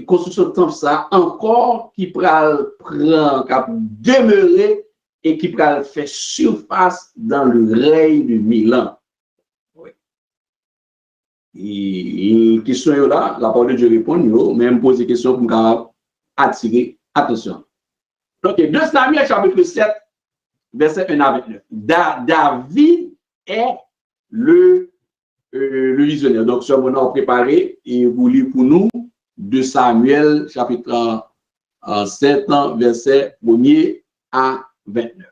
construction de temple ça encore qui prend demeurer et qui prend faire surface dans le règne de Milan. Oui. Et une question là, la parole de Dieu répond, même poser des questions pour attirer attention. Donc, 2 Samuel chapitre 7, verset 1 à 29. David est le visionnaire. Donc, ce moment, on a préparé et vous lisez pour nous 2 Samuel chapitre 7, verset 1er à 29.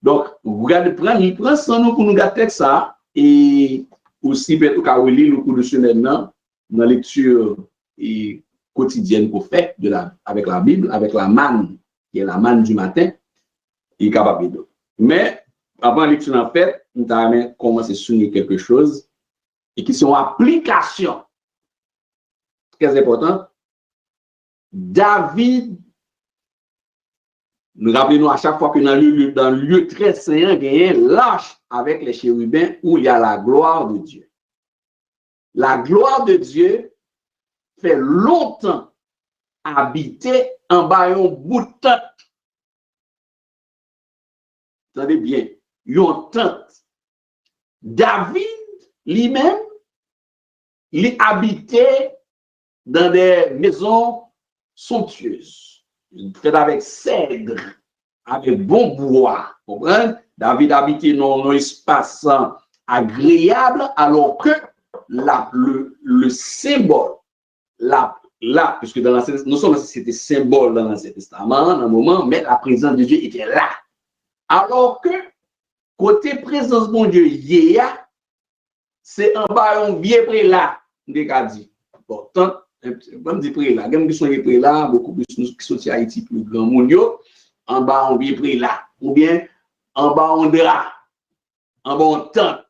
Donc, vous regardez, prenez sans nous pour nous garder ça et aussi peut-être qu'à lire le cours de semaine dans la lecture quotidienne qu'on fait avec la Bible, avec la manne, qui est la manne du matin, et capable de. Mais avant la lecture en fait, nous allons commencer à souligner quelque chose et qui sont application. Très important. David Nous rappelons à chaque fois que dans le lieu très saint, il y a l'arche avec les chérubins où il y a la gloire de Dieu. La gloire de Dieu fait longtemps habiter en bas un bout de tente. Attendez bien, une tente. David lui-même, il habitait dans des maisons somptueuses, faites avec cèdre, avec bon bois. Comprenez? David habitait dans un espace agréable, alors que le symbole, puisque dans nous sommes c'était symbole dans l'Ancien Testament, dans un moment, mais la présence de Dieu était là. Alors que, côté présence de Dieu, c'est en bas un vieux prélat, dit. Bon, tant, comme dit prélat, même qui sont les prélats, beaucoup plus qui sont à Haïti, plus grand monde, en bas un vieux prélat, ou bien en bas un drap, en bas un tente.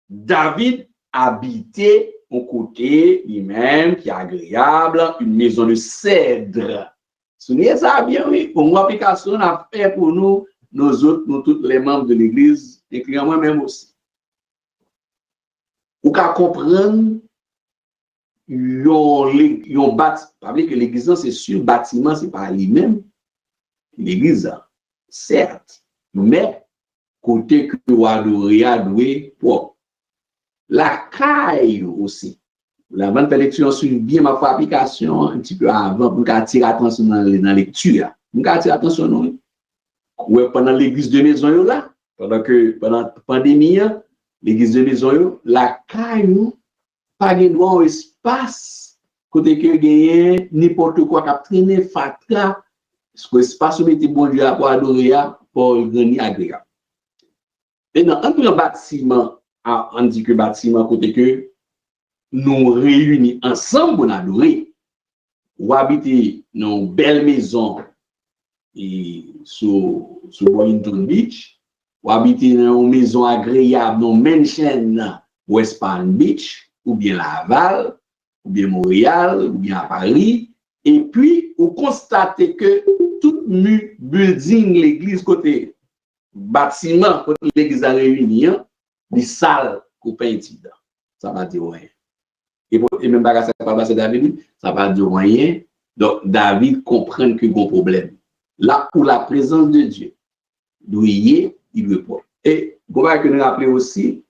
David habitait au côté lui-même, qui est agréable, une maison de cèdre. Souvenez ça bien, oui. Pour moi, application, on a fait pour nous, nous autres, nous tous les membres de l'Église, incluant moi-même aussi. Vous pouvez comprendre, yon bâtiment, que l'Église, c'est sûr, bâtiment, c'est pas lui-même. L'Église, certes, mais côté que vous adorez, propre. La caille aussi. La bonne lecture suit bien ma application un petit peu avant pour attirer attention dans la lecture. Pour attirer attention nous. Ouais, pendant l'église de maison là, pendant la pandémie, l'église de maison la caille pas de droit au espace côté que gagner n'importe quoi qui traîner fatra, ce espace où mettez bon Dieu pour adorer pour gagner agréable. Et dans un bâtiment, on dit que bâtiment côté que nous réunis ensemble pour adorer, ou habiter dans une belle maison et sur Boynton Beach, ou habiter dans une maison agréable, dans une mansion West Palm Beach, ou bien Laval, ou bien Montréal, ou bien à Paris, et puis vous constatez que tout building, l'église côté bâtiment, côté l'église à réuni, des salles qu'on peint dedans. Ça va dire rien. Et même pas ça va passer David, ça va dire rien. Donc David comprend que bon problème. Là où la présence de Dieu doit y être, il veut pas. Et vous que nous rappeler aussi,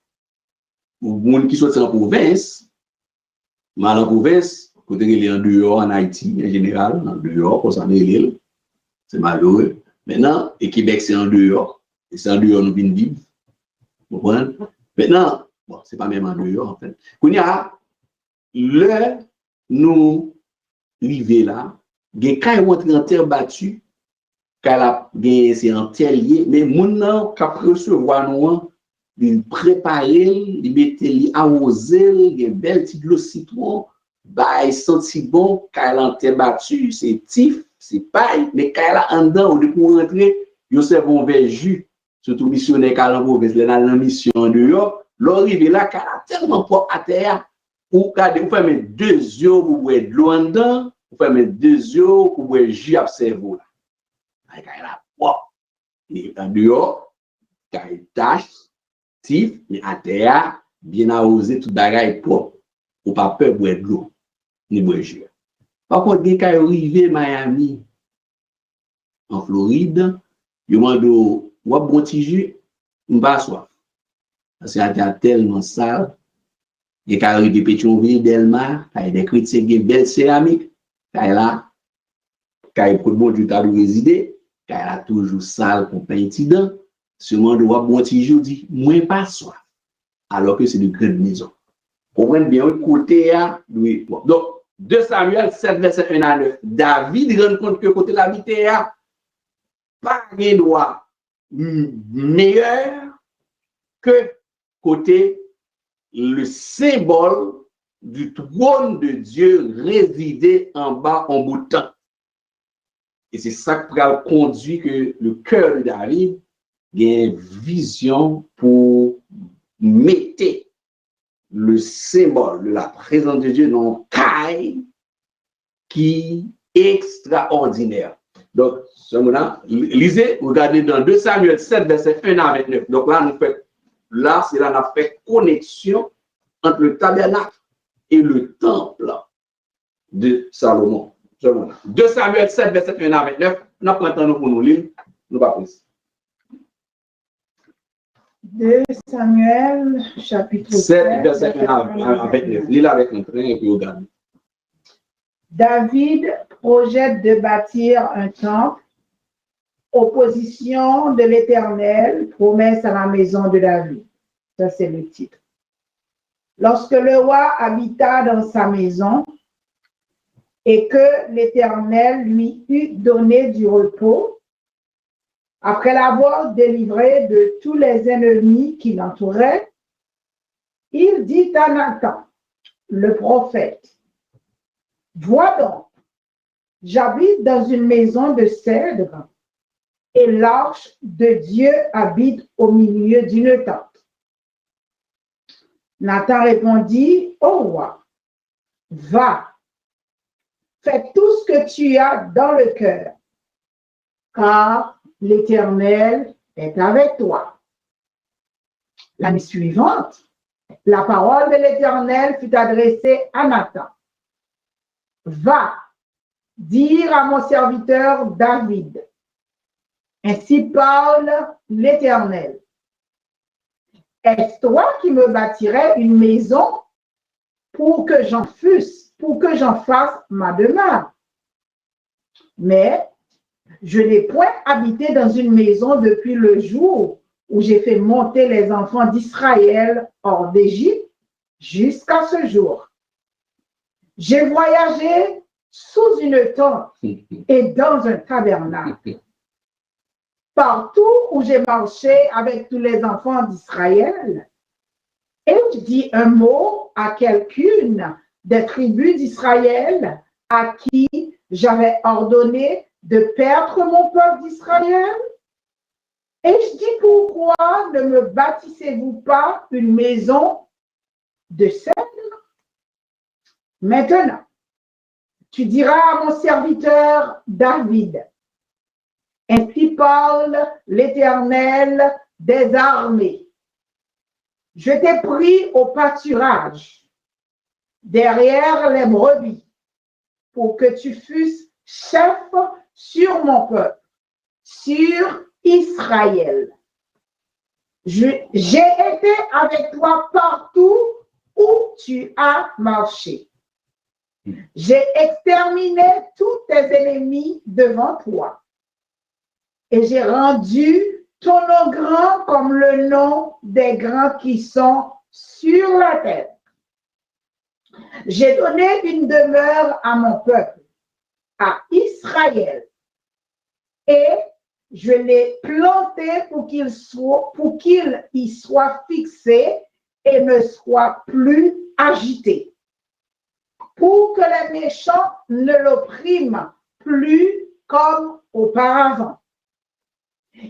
pour les gens qui sont en province, mal en province, côté il est en dehors en Haïti en général, en dehors, pour s'en aller, c'est malheureux. Maintenant, et Québec c'est en dehors, et c'est en dehors nous venons vivre. Vous comprenez? Maintenant, bon, c'est pas même en dehors en fait. Quand il y a nous arrivons là, quand il rentre en terre battue, quand c'est en terre liée, mais mon qui recevoir nous, il prépare, il met il arroser, il y a belle petite l'eau citron, bah il senti bon quand il en terre battue, c'est tif, c'est paille, mais quand il a en dedans, pour rentrer, il serve un verre jus, surtout missionnaire qui a la mission dehors, l'arrivée là, quand il a tellement pas à terre. Vous fermez 2 yeux pour boire de l'eau en dedans, vous fermez 2 yeux pour boire le jus à cerveau. Il est en dehors, il y a une tache, tif, mais à terre, bien arrosé, tout bagaille propre. Ou pas peur de boire de l'eau, ni boire le jus. Par contre, quand il arrive à Miami, en Floride, il m'a dit, ou bon petit jus, on va soif. Parce qu'il y a tellement sale. Il y a des Pétionville, Delmar, il y a des critiques, des belles céramiques, il y a pour le bon Dieu à résider, il y a toujours sale pour peindre dedans. Seulement, de voir bon petit jour dit, moins pas soif. Alors que c'est de grandes maisons. Comprenez bien, le côté a, oui. Donc, 2 Samuel 7, verset 1 à 9. David rend compte que côté la vie a pas de droit meilleur que côté le symbole du trône de Dieu résidait en bas en bout de temps. Et c'est ça qui a conduit que le cœur de David a une vision pour mettre le symbole de la présence de Dieu dans le caille qui est extraordinaire. Donc, ce moment-là, lisez, regardez dans 2 Samuel 7, verset 1 à 29. Donc là, c'est là, on a fait connexion entre le tabernacle et le temple de Salomon. 2 Samuel 7, verset 1 à 29. Nous prenons pour nous lire, nous pas plus. 2 Samuel, chapitre 7, verset 1 à 29. Lisez avec un train et puis regardez. David projette de bâtir un temple, opposition de l'Éternel, promesse à la maison de David. Ça, c'est le titre. Lorsque le roi habita dans sa maison et que l'Éternel lui eut donné du repos, après l'avoir délivré de tous les ennemis qui l'entouraient, il dit à Nathan, le prophète, « Vois donc, j'habite dans une maison de cèdre et l'arche de Dieu habite au milieu d'une tente. » Nathan répondit au roi, « Va, fais tout ce que tu as dans le cœur, car l'Éternel est avec toi. » L'année suivante, la parole de l'Éternel fut adressée à Nathan. « Va, dire à mon serviteur David, ainsi parle l'Éternel. Est-ce toi qui me bâtirais une maison pour que j'en fasse ma demeure? Mais je n'ai point habité dans une maison depuis le jour où j'ai fait monter les enfants d'Israël hors d'Égypte jusqu'à ce jour. J'ai voyagé sous une tente et dans un tabernacle. Partout où j'ai marché avec tous les enfants d'Israël, et je dis un mot à quelqu'une des tribus d'Israël à qui j'avais ordonné de perdre mon peuple d'Israël? Et je dis, pourquoi ne me bâtissez-vous pas une maison de cèdre? Maintenant, tu diras à mon serviteur David, ainsi parle l'Éternel des armées. Je t'ai pris au pâturage, derrière les brebis, pour que tu fusses chef sur mon peuple, sur Israël. J'ai été avec toi partout où tu as marché. J'ai exterminé tous tes ennemis devant toi. Et j'ai rendu ton nom grand comme le nom des grands qui sont sur la terre. J'ai donné une demeure à mon peuple, à Israël, et je l'ai planté pour qu'il y soit fixé et ne soit plus agité, pour que les méchants ne l'oppriment plus comme auparavant.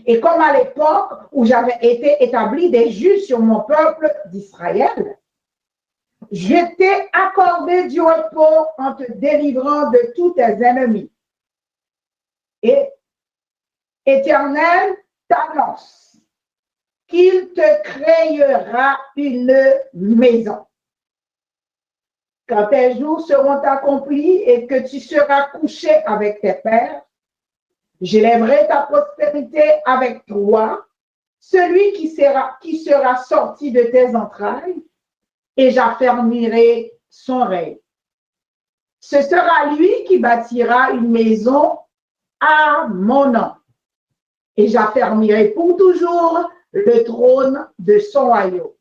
Et comme à l'époque où j'avais été établi des juges sur mon peuple d'Israël, je t'ai accordé du repos en te délivrant de tous tes ennemis. Et Éternel t'annonce qu'il te créera une maison. Quand tes jours seront accomplis et que tu seras couché avec tes pères, j'élèverai ta prospérité avec toi, celui qui sera sorti de tes entrailles, et j'affermirai son règne. Ce sera lui qui bâtira une maison à mon nom, et j'affermirai pour toujours le trône de son royaume.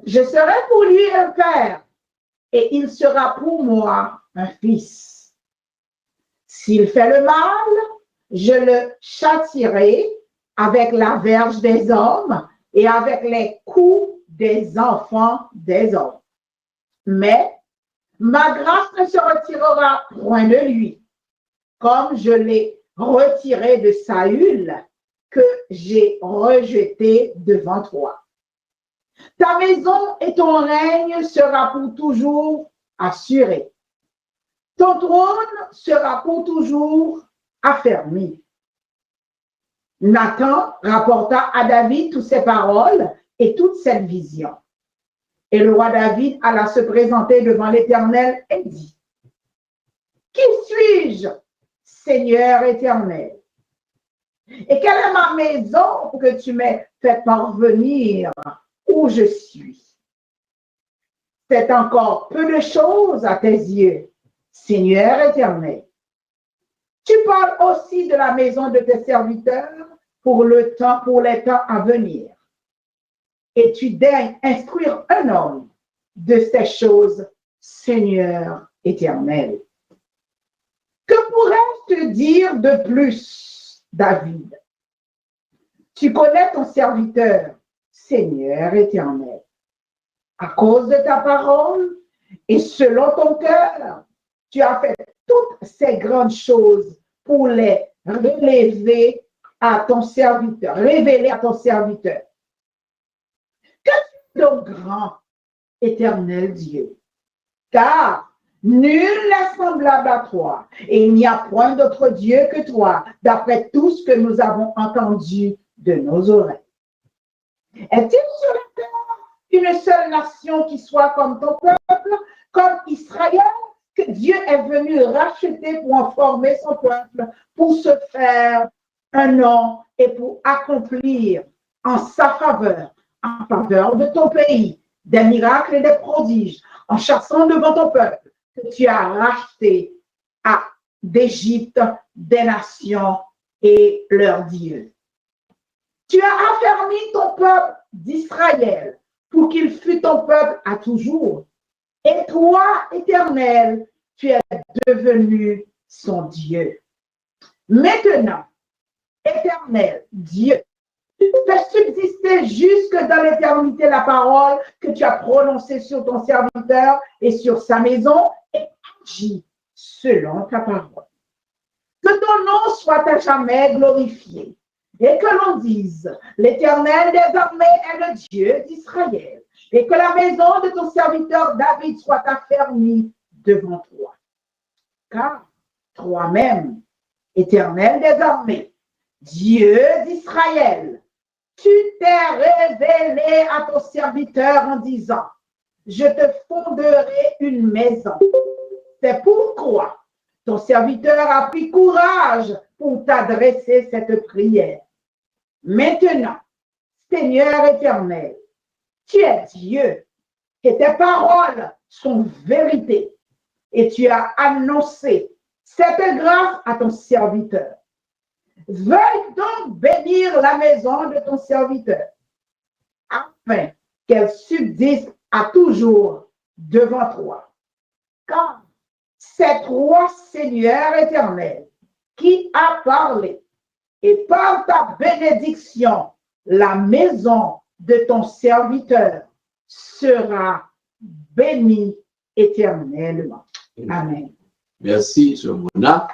Je serai pour lui un père, et il sera pour moi un fils. S'il fait le mal, je le châtierai avec la verge des hommes et avec les coups des enfants des hommes. Mais ma grâce ne se retirera point de lui, comme je l'ai retiré de Saül, que j'ai rejeté devant toi. Ta maison et ton règne sera pour toujours assuré. Ton trône sera pour toujours affermi. Nathan rapporta à David toutes ces paroles et toute cette vision. Et le roi David alla se présenter devant l'Éternel et dit, « Qui suis-je, Seigneur éternel? Et quelle est ma maison pour que tu m'aies fait parvenir où je suis? C'est encore peu de choses à tes yeux, Seigneur éternel. Tu parles aussi de la maison de tes serviteurs pour les temps à venir. Et tu daignes instruire un homme de ces choses, Seigneur éternel. Que pourrais-je te dire de plus, David? Tu connais ton serviteur, Seigneur éternel. À cause de ta parole et selon ton cœur, tu as fait toutes ces grandes choses pour les révéler à ton serviteur. Que tu es donc grand, éternel Dieu, car nul n'est semblable à toi, et il n'y a point d'autre Dieu que toi, d'après tout ce que nous avons entendu de nos oreilles. Est-il sur la terre une seule nation qui soit comme ton peuple, comme Israël, que Dieu est venu racheter pour en former son peuple, pour se faire un nom et pour accomplir en sa faveur, en faveur de ton pays, des miracles et des prodiges, en chassant devant ton peuple que tu as racheté d'Égypte, des nations et leurs dieux. Tu as affermi ton peuple d'Israël pour qu'il fût ton peuple à toujours. Et toi, Éternel, tu es devenu son Dieu. Maintenant, Éternel, Dieu, fais subsister jusque dans l'éternité la parole que tu as prononcée sur ton serviteur et sur sa maison et agis selon ta parole. Que ton nom soit à jamais glorifié et que l'on dise, l'Éternel des armées est le Dieu d'Israël et que la maison de ton serviteur David soit affermie devant toi. Car toi-même, Éternel des armées, Dieu d'Israël, tu t'es révélé à ton serviteur en disant, je te fonderai une maison. C'est pourquoi ton serviteur a pris courage pour t'adresser cette prière. Maintenant, Seigneur éternel, tu es Dieu et tes paroles sont vérité et tu as annoncé cette grâce à ton serviteur. Veuille donc bénir la maison de ton serviteur, afin qu'elle subsiste à toujours devant toi. Car c'est toi, Seigneur éternel, qui a parlé, et par ta bénédiction, la maison de ton serviteur sera bénie éternellement. Amen. Merci, Sœur Mona.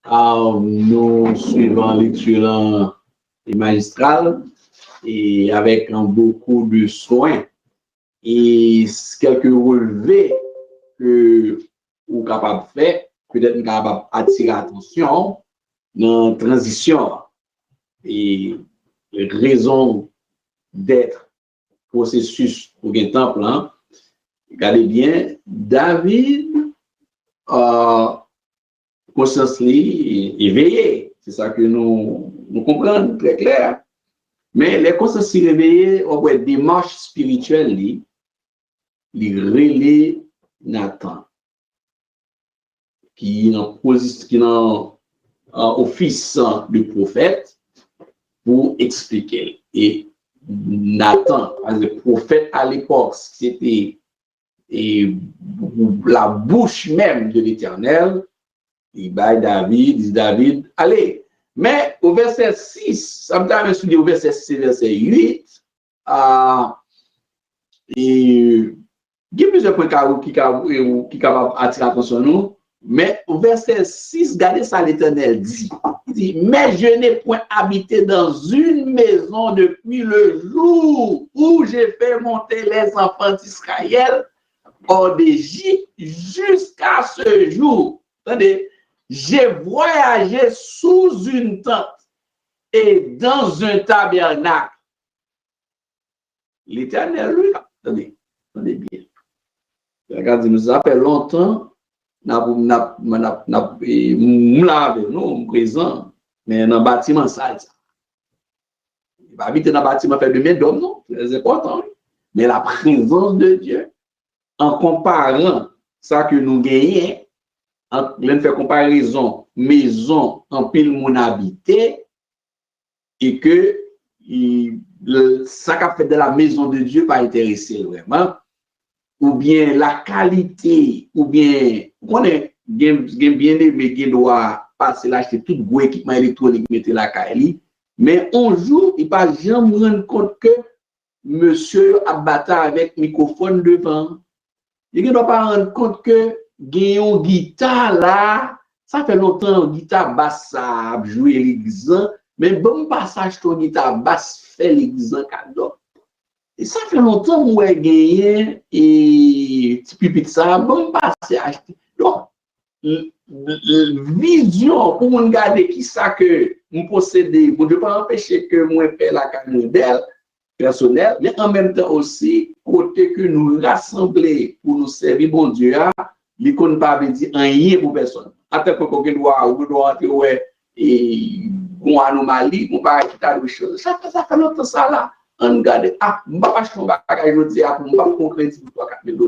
Nous suivons lecture magistrale et avec beaucoup de soin et quelques relevés que vous êtes capable de faire, peut-être capable d'attirer l'attention dans la transition et raison d'être processus pour un temple. Regardez bien, David conscience éveillée, c'est ça que nous comprenons très clair. Mais les consciences éveillées, on voit des démarches spirituelles, les relais Nathan, qui est en office de prophète pour expliquer. Et Nathan, le prophète à l'époque, c'était la bouche même de l'Éternel. Il dit David, allez. Mais au verset 6, ça me donne souligner au verset 6, verset 8, il y a plusieurs points qui capable attirer l'attention nous. Mais au verset 6, regardez ça, l'Éternel dit. Il dit, mais je n'ai point habité dans une maison depuis le jour où j'ai fait monter les enfants d'Israël hors d'Égypte jusqu'à ce jour. Attendez, j'ai voyagé sous une tente et dans un tabernacle. L'Éternel, lui, attendez bien. Regardez, nous appelle longtemps, nous présent, mais dans le bâtiment sale. Il va habiter dans le bâtiment fait de main d'homme, non? C'est important. Mais la présence de Dieu, en comparant ça que nous gagnons, en fait comparaison, maison en pile mon habité, et que ça qu'a fait de la maison de Dieu pas intéressé vraiment, ou bien la qualité, ou bien, on est bien aimé qui doit passer l'acheter tout gros équipement électronique, mettre la Kali, mais un jour, il pas jamais rendre compte que monsieur a battu avec microphone devant. Il ne doit pas rendre compte que une guitare là, ça fait longtemps, guitare basse ça jouer l'église, mais bon passage ton guitare basse fait l'église cadeau. Et ça fait longtemps que j'ai gagné et petit ça, bon passage acheter. Donc, vision pour me garder qui ça que nous posséder, pour ne pas empêcher que moi faire la carrière personnelle, mais en même temps aussi, côté que nous rassembler pour nous servir bon Dieu, il ne pas dire rien pour personne. Après que quelqu'un doit entrer et une anomalie, on va quitter des choses. Ça fait longtemps ça là. On regarde, je ne vais pas acheter un bagage, je dis, je ne vais pas prendre crédit pour $4 000.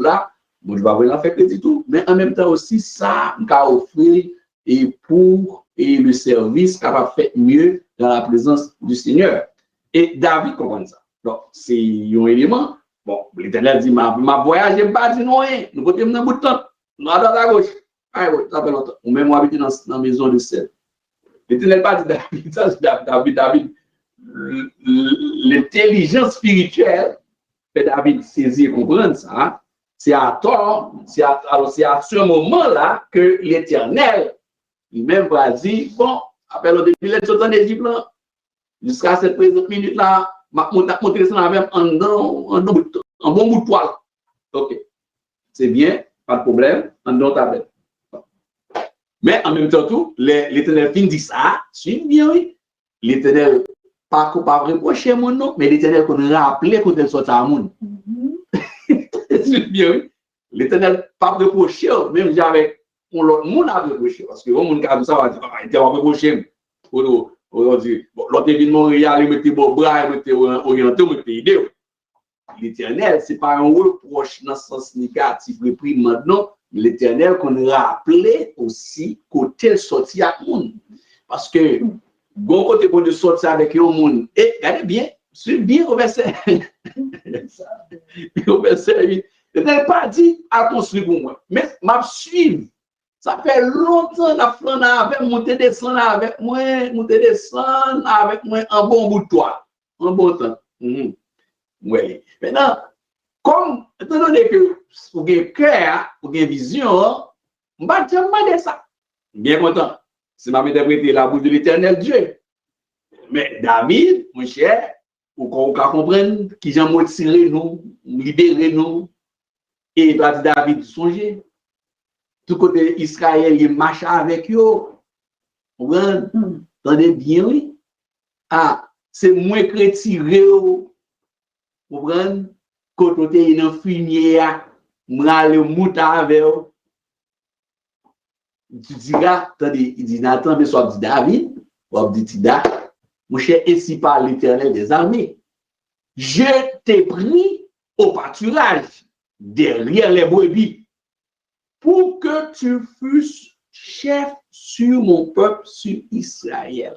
Bon, je vais vraiment faire crédit tout. Mais en même temps aussi, ça, on va offrir et pour le service qu'on va faire mieux dans la présence du Seigneur. Et David comprend ça. Donc, c'est un élément. Bon, l'Éternel dit, ma voyage, je ne vais pas dire non, nous côté dans bout de temps, nous à droite à gauche. Ah oui, ça fait longtemps. Ou même habiter dans la maison de sel. L'Éternel pas dit David, ça c'est David. L'intelligence spirituelle fait David saisir et comprendre ça. C'est à tort, c'est à ce moment-là que l'Éternel lui-même va dire, bon, après le début de l'Égypte en Égypte, jusqu'à cette présente minute-là, je vais montrer ça avec un bon bout de toile. Ok. C'est bien, pas de problème, en don tablette. Mais en même temps, tout, l'Éternel fin dit ça, suivez bien, oui. L'Éternel, pas reprocher mon nom, mais l'Éternel qu'on rappelé quand elle sort à mon. Suivez bien, oui. L'Éternel, pas reprocher, même j'avais, l'autre monde a reproché, parce que le monde qui a dit ça, va dire, il va reprocher. L'autre événement, il mettait bon bras, il mettait orienté, il mettait idée. L'Éternel, ce n'est pas un reproche dans le sens négatif, repris maintenant. L'Éternel qu'on rappelait aussi côté sorti à monde. Parce que, bon côté qu'on sorti avec un monde, et regardez bien, suivez bien au verset. Au verset 8. L'Éternel pas dit à construire pour moi, mais m'a suivre. Ça fait longtemps que je avec monter descendre avec moi, monter descendre avec moi un bon bout de toile, un bon temps. Oui. Maintenant, comme, étant donné que vous avez cœur, vous avez vision, je vais te demander ça. Bien content. C'est ma interprété la bouche de l'Éternel Dieu. Mais David, mon cher, vous comprenez qui j'en motivé nous, libérer nous, et David songer. Tout côté Israël, il marche avec eux. Vous entendez bien, oui? Ah, c'est moins que retiré. Vous comprenez? Côté il y a une fumier, le mouta avec eux. Tu diras, attendez, il dit Nathan, mais soit dit David, ou dit Tida, mon cher, ainsi par l'Éternel des armées. Je t'ai pris au pâturage derrière les brebis, pour que tu fusses chef sur mon peuple, sur Israël.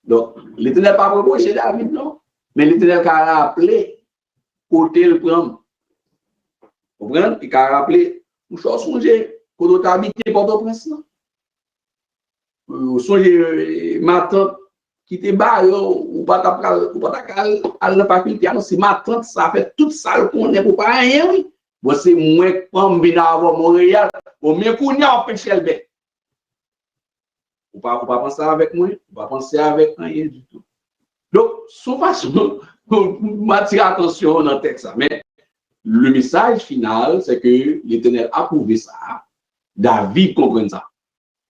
Donc, l'Éternel n'a pas reproché David, non? Mais l'Éternel a rappelé, côté le prendre. Vous comprenez? Il a rappelé, vous songez, quand vous habitez Port-au-Prince, non? Vous songez, ma tante, qui était barrée, ou pas à la faculté, c'est ma tante, ça fait tout ça qu'on est pour pas rien, oui. C'est moins comme Binavo Montréal, au mieux qu'on y a empêché le bête. Vous ne pouvez pas penser avec moi, vous ne pouvez pas penser avec rien du tout. Donc, sous façon, vous m'attirez attention dans le texte. Mais le message final, c'est que l'Éternel a prouvé ça. David comprend ça.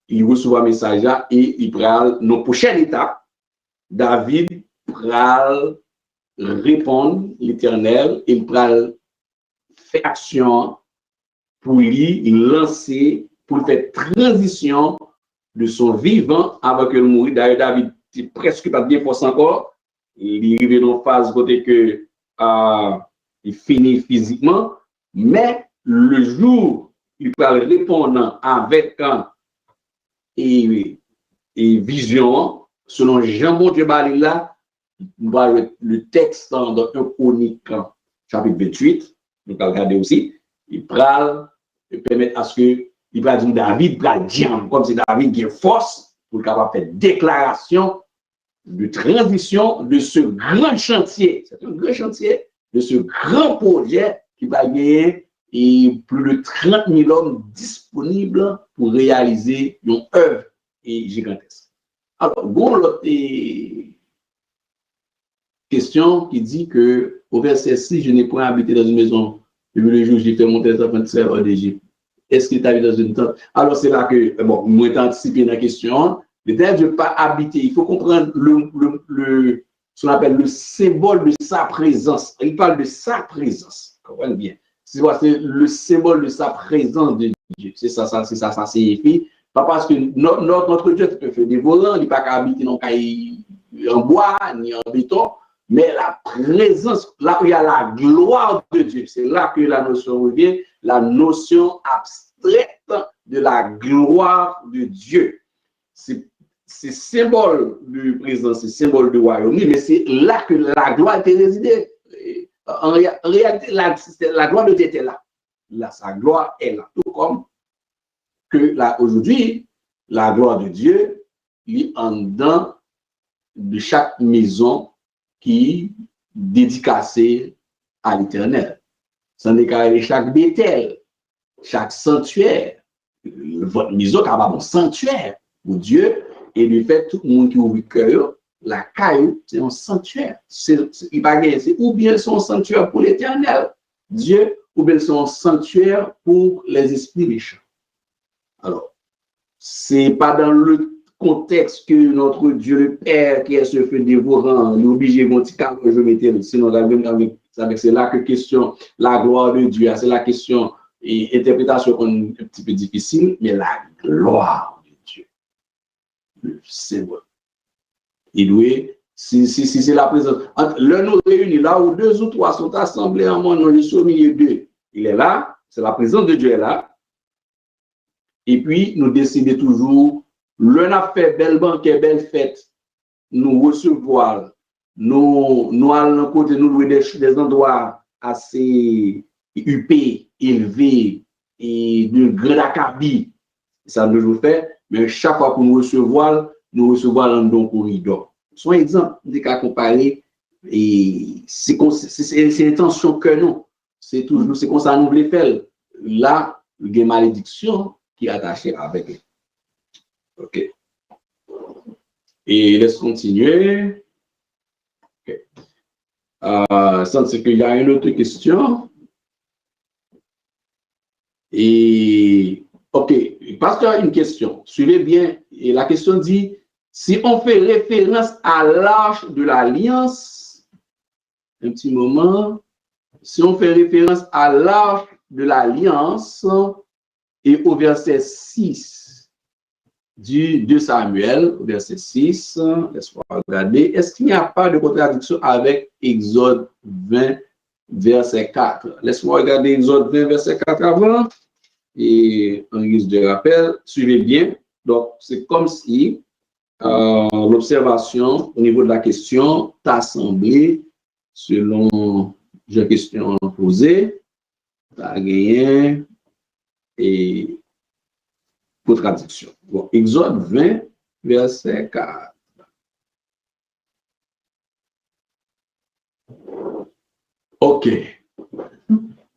il reçoit un message là et il prend nos prochaine étape. David prend répondre l'Éternel, il prend faire action pour lui lancer, pour faire transition de son vivant avant que le mourir. D'ailleurs, David est presque pas bien force encore. Il arrive dans une phase côté que il finit physiquement, mais le jour il peut répondre avec et vision, selon Jean Dieu Balila, le texte dans 1 Chronique chapitre 28, nous allons regarder aussi, il peut permettre à ce que il va dire David va dire comme si David qui a force pour capable faire déclaration de transition de ce grand chantier. C'est un grand chantier de ce grand projet qui va gagner et plus de 30 000 hommes disponibles pour réaliser une œuvre gigantesque. Alors, bon, l'autre question qui dit que au verset 6, je n'ai point habité dans une maison depuis le jour où j'ai fait monter les enfants d'Israël d'Égypte. Est-ce qu'il est habité dans une tente? Alors, c'est là que, bon, moi, j'ai anticipé la question. L'Éternel ne veut pas habiter. Il faut comprendre ce qu'on appelle le symbole de sa présence. Il parle de sa présence. Comprenez bien. C'est le symbole de sa présence de Dieu. C'est ça signifie. Pas parce que notre Dieu peut faire des volants, il n'est pas qu'à habiter en bois, ni en béton, mais la présence, là où il y a la gloire de Dieu, c'est là que la notion revient, la notion abstraite de la gloire de Dieu. C'est symbole de présence, c'est symbole de royaume, mais c'est là que la gloire était résidée. En réalité, la gloire de Dieu était là. Là, sa gloire est là. Tout comme que là, aujourd'hui, la gloire de Dieu est en dedans de chaque maison qui est dédicacée à l'Éternel. Sans déclarer chaque bétel, chaque sanctuaire. Votre maison est un sanctuaire pour Dieu. Et du fait, tout le monde qui ouvre le cœur, la caille, c'est un sanctuaire. C'est ou bien son sanctuaire pour l'Éternel, Dieu, ou bien son sanctuaire pour les esprits méchants. Alors, c'est pas dans le contexte que notre Dieu le Père, qui est ce feu dévorant, nous oblige à dire quand je mettais, sinon c'est là que question la gloire de Dieu, c'est la question et interprétation un petit peu difficile, mais la gloire de Dieu, c'est bon. Il doit, si c'est la présence, l'un nous réunit là où 2 ou 3 sont assemblés en mon nom, je suis au milieu d'eux. Il est là, c'est la présence de Dieu est là. Et puis, nous décidons toujours, l'un a fait belle banquet, belle fête, nous recevoir, nous allons côté, nous louer des endroits assez huppés, élevés, et de grand acabit. Ça nous fait, mais chaque fois que nous recevons un don corridor. Son exemple, on dit qu'à comparer, et c'est l'intention que nous, c'est toujours, c'est comme ça nous voulons faire. Là, il y a une malédiction qui est attachée avec eux. OK. Et laisse continuer. OK. C'est qu'il y a une autre question. Et, OK, parce qu'il y a une question. Suivez bien. Et la question dit, si on fait référence à l'arche de l'alliance, un petit moment, si on fait référence à l'arche de l'alliance et au verset 6 du 2 Samuel, verset 6, laisse-moi regarder, est-ce qu'il n'y a pas de contradiction avec Exode 20, verset 4? Laisse-moi regarder Exode 20, verset 4 avant, et en guise de rappel, suivez bien. Donc, c'est comme si l'observation au niveau de la question t'a semblé, selon la question posée, t'as gagné et contradiction. Bon, Exode 20, verset 4. OK.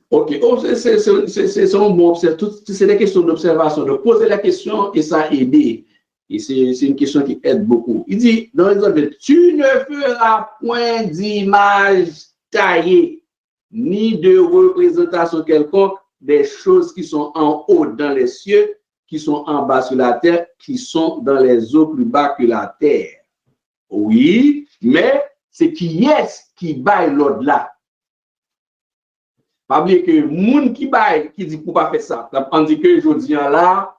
OK. Oh, c'est un bon observateur. C'est des questions d'observation, de poser la question et ça aide. Et c'est une question qui aide beaucoup. Il dit, dans l'exemple, tu ne feras point d'image taillée, ni de représentation quelconque des choses qui sont en haut dans les cieux, qui sont en bas sur la terre, qui sont dans les eaux plus bas que la terre. Oui, mais c'est qui est qui baille l'ordre là. Pas oublier que moun qui baille, qui dit pour pas faire ça. On dit que je dis là,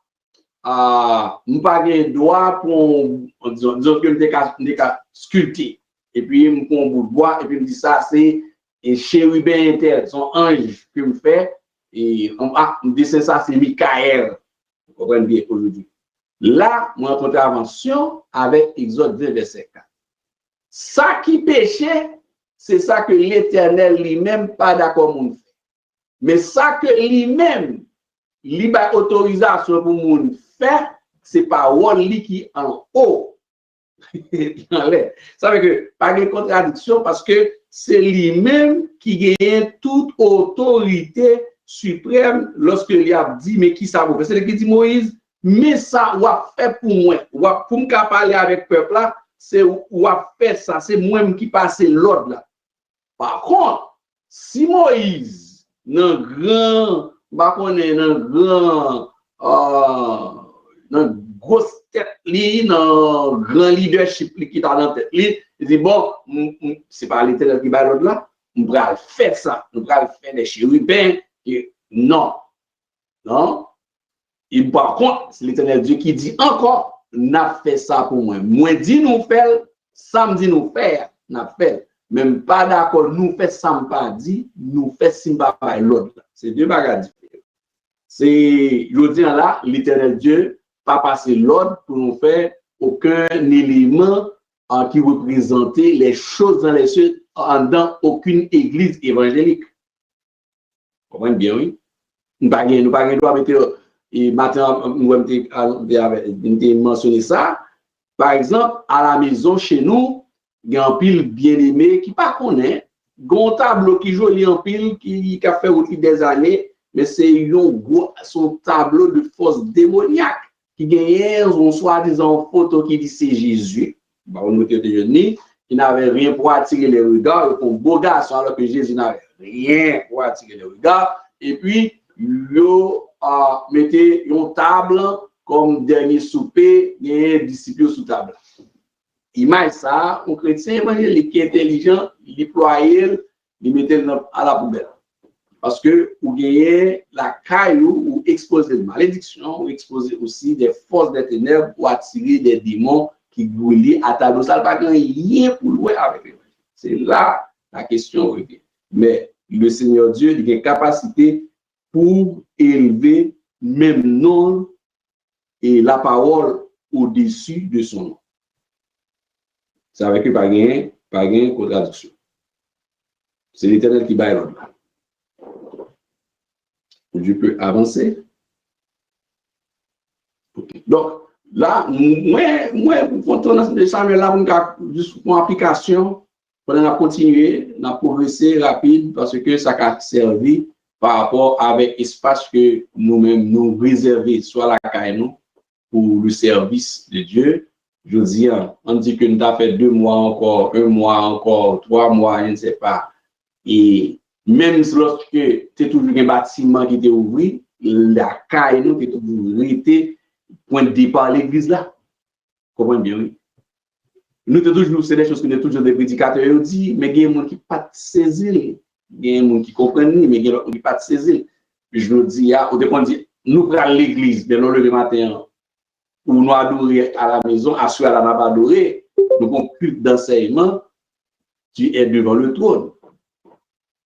nous pas de droit pour disons que nous sculpter. Et puis nous prend un bout de bois et puis me dit ça c'est un chérubin inter, son ange que me fait et on dessine ça c'est Michael. Vous comprenez bien aujourd'hui. Là, mon intervention avec Exode 2 verset 4. Ça qui péchait, c'est ça que l'Éternel lui-même pas d'accord mon fait. Mais ça que lui-même lui a autorisation pour mon faire, c'est parole lui qui en haut. Ça veut dire que pas de contradiction parce que c'est lui-même qui gagne toute autorité suprême lorsque il a dit mais qui ça vous fait. C'est lui qui dit Moïse, mais ça ou a fait pour moi, ou pour me parler avec peuple là, c'est ou a fait ça, c'est moi qui passe l'ordre là. Par contre, si Moïse nan grand ba connait nan grand nan grosse tête li nan grand leadership li qui ta dans tête li, il dit bon, c'est pas l'Éternel qui ba l'ordre là, on va faire ça, on va faire des chérubins et non. Non. Et par contre, c'est l'Éternel Dieu qui dit encore, n'a fait ça pour moi. Moi dit nous faire, ça me dit nous faire, n'a fait. Même pas d'accord, nous fait ça me pas dit, nous fait si pas l'autre. C'est deux bagages différents. C'est, je dis là, l'Éternel Dieu pas passer l'ordre pour nous faire aucun élément qui représente les choses dans les cieux dans aucune église évangélique. Vous comprenez bien, oui? Nous n'avons pas le droit de mettre. Et maintenant, nous avons mentionné ça. Par exemple, à la maison, chez nous, il y a un pile bien-aimé qui ne connaît pas. Un tableau qui joue en pile, qui a fait aussi des années, mais c'est son tableau de force démoniaque qui gagne une soi-disant photo qui dit c'est Jésus. Il n'avait rien pour attirer les regards, un beau garçon, alors que Jésus n'avait rien pour attirer les regards. Et puis, yo mettez une table comme dernier souper, il y a des disciples sous table. Imagine ça, un chrétien évangélique qui est intelligent, il déploie, il mettait à la poubelle. Parce que vous gagnez la caillou ou exposer de malédiction, ou exposer aussi des forces des ténèbres pour attirer des démons qui brûlent à tableau. Ça n'a pas rien pour louer avec eux. C'est là la question revient. Mais le Seigneur Dieu il a une capacité pour élever même nom et la parole au-dessus de son nom. C'est avec eux pas de contradiction. C'est l'Éternel qui bat l'ordre. Je peux avancer. Okay. Donc, là, moi, pour ça, mais là, juste pour application, on a continué, on a progressé rapide parce que ça a servi par rapport avec l'espace que nous-mêmes nous réservons soit la caille pour le service de Dieu. Je dis, on dit que nous avons fait 2 mois encore, 1 mois encore, 3 mois, je ne sais pas. Et même lorsque tu es toujours un bâtiment qui était ouvert, la caille nous est toujours été point de départ l'église là. Comprenez bien, oui. Nous toujours, c'est des choses que nous toujours des prédicateurs dit, mais il y a des gens qui ne pas saisir. Il y a des gens qui comprennent, mais il y a des gens qui ne pas saisir. Puis je nous dis, au dépend dit, nous prenons l'église, dès le matin, où nous adorer à la maison, à soi la n'a adoré, nous avons culte d'enseignement, tu es devant le trône.